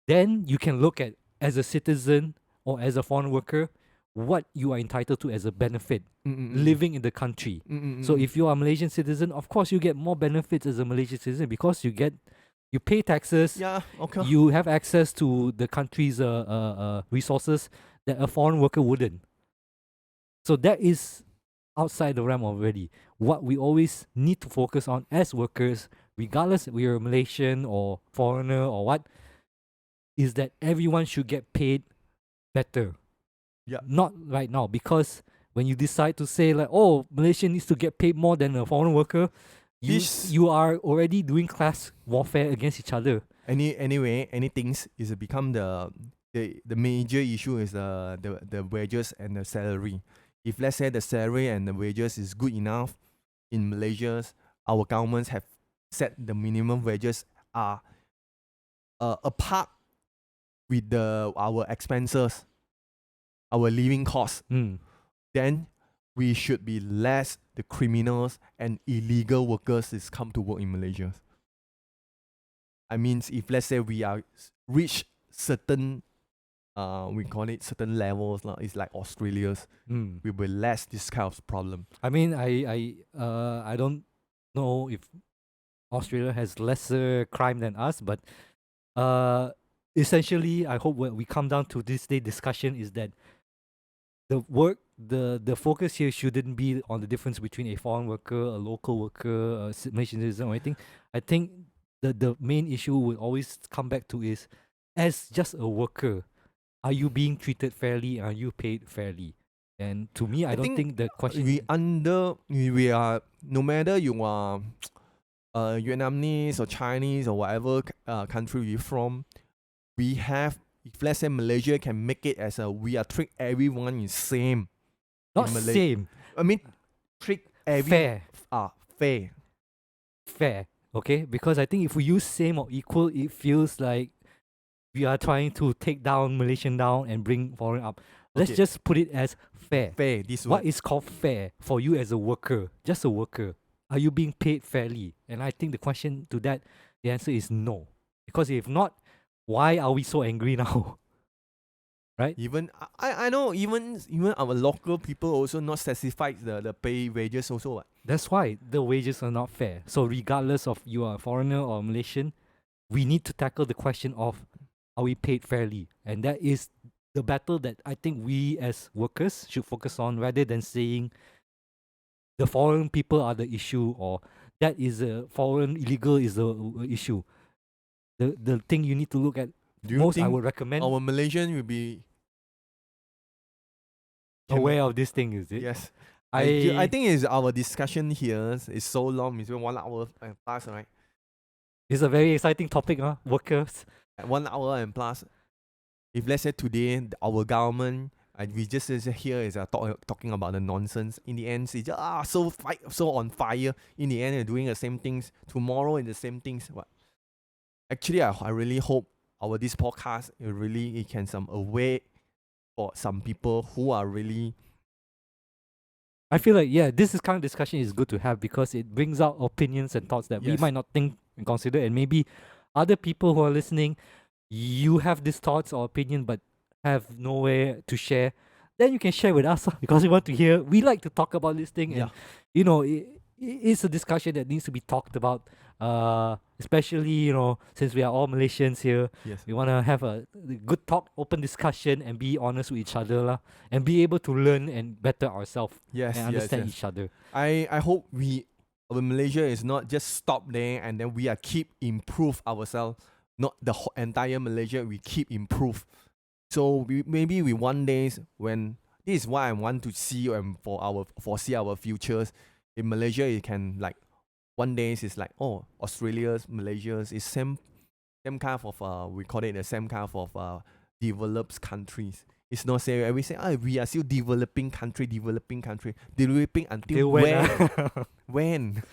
Then you can look at, as a citizen or as a foreign worker, what you are entitled to as a benefit living in the country. So if you are a Malaysian citizen, of course you get more benefits as a Malaysian citizen, because you pay taxes. Yeah, okay. You have access to the country's resources that a foreign worker wouldn't. So that is outside the realm already. What we always need to focus on as workers, regardless if we are Malaysian or foreigner or what, is that everyone should get paid better. Yeah. Not right now, because when you decide to say like, oh, Malaysia needs to get paid more than a foreign worker, you are already doing class warfare against each other. Anyway, anything is become the major issue is the wages and the salary. If let's say the salary and the wages is good enough in Malaysia, our governments have set the minimum wages are apart with our expenses, our living costs. Then we should be less the criminals and illegal workers is come to work in Malaysia. I mean, if let's say we are reach certain we call it certain levels, it's like Australia's, we will less this kind of problem. I mean, I don't know if Australia has lesser crime than us, but essentially, I hope what we come down to this day discussion is that the focus here shouldn't be on the difference between a foreign worker, a local worker, a Malaysian citizen, or anything. I think the main issue will always come back to is, as just a worker, are you being treated fairly? Are you paid fairly? And to me, I don't think the question. We are, no matter you are Vietnamese or Chinese or whatever country you're from, we have, if let's say Malaysia can make it as we are treat everyone is same. Not same. I mean, treat everyone fair. Fair. Okay, because I think if we use same or equal, it feels like we are trying to take down Malaysian down and bring foreign up. Let's just put it as fair. Fair. What is called fair for you as a worker? Just a worker. Are you being paid fairly? And I think the question to that, the answer is no. Because if not, why are we so angry now? Right? Even I know even our local people also not satisfied the pay wages also. What? That's why the wages are not fair. So regardless of you are a foreigner or Malaysian, we need to tackle the question of, are we paid fairly? And that is the battle that I think we as workers should focus on, rather than saying the foreign people are the issue, or that is a foreign illegal is the issue. The thing you need to look at most, I would recommend. Our Malaysian will be aware of this thing, is it? Yes. I think is our discussion here is so long, it's 1 hour past, right? It's a very exciting topic, huh? Workers. At 1 hour and plus. If let's say today our government, we just here is talking about the nonsense. In the end, it's just, so on fire. In the end, they're doing the same things. Tomorrow, in the same things. What? Actually, I really hope this podcast it can some away for some people who are really. I feel like this is kind of discussion is good to have because it brings out opinions and thoughts that we Yes. might not think and consider, and maybe other people who are listening, you have these thoughts or opinion but have nowhere to share. Then you can share with us because we want to hear. We like to talk about this thing, and it's a discussion that needs to be talked about. Especially since we are all Malaysians here, Yes. we want to have a good talk, open discussion, and be honest with each other lah, and be able to learn and better ourselves Yes. and understand each other. I hope Malaysia is not just stop there and then we are keep improve ourselves. Not the entire Malaysia, we keep improve. So maybe we one days when this is what I want to see and foresee our futures in Malaysia. It can like one day it's like Australia's Malaysia's is same kind of we call it the same kind of developed countries. It's not say we say we are still developing country developing until when when.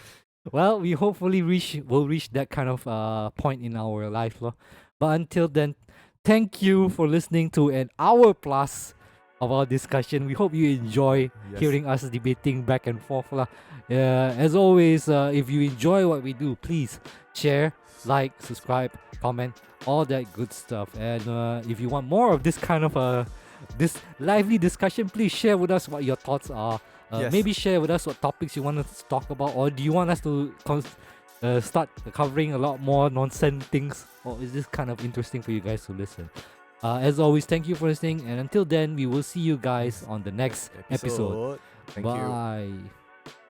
Well, we hopefully will reach that kind of point in our life, lor. But until then, thank you for listening to an hour plus of our discussion. We hope you enjoy hearing us debating back and forth, lah. As always, if you enjoy what we do, please share, like, subscribe, comment, all that good stuff. And if you want more of this kind of this lively discussion, please share with us what your thoughts are. Maybe share with us what topics you want us to talk about, or do you want us to start covering a lot more nonsense things, or is this kind of interesting for you guys to listen? As always, thank you for listening, and until then, we will see you guys on the next episode. Thank you. Bye.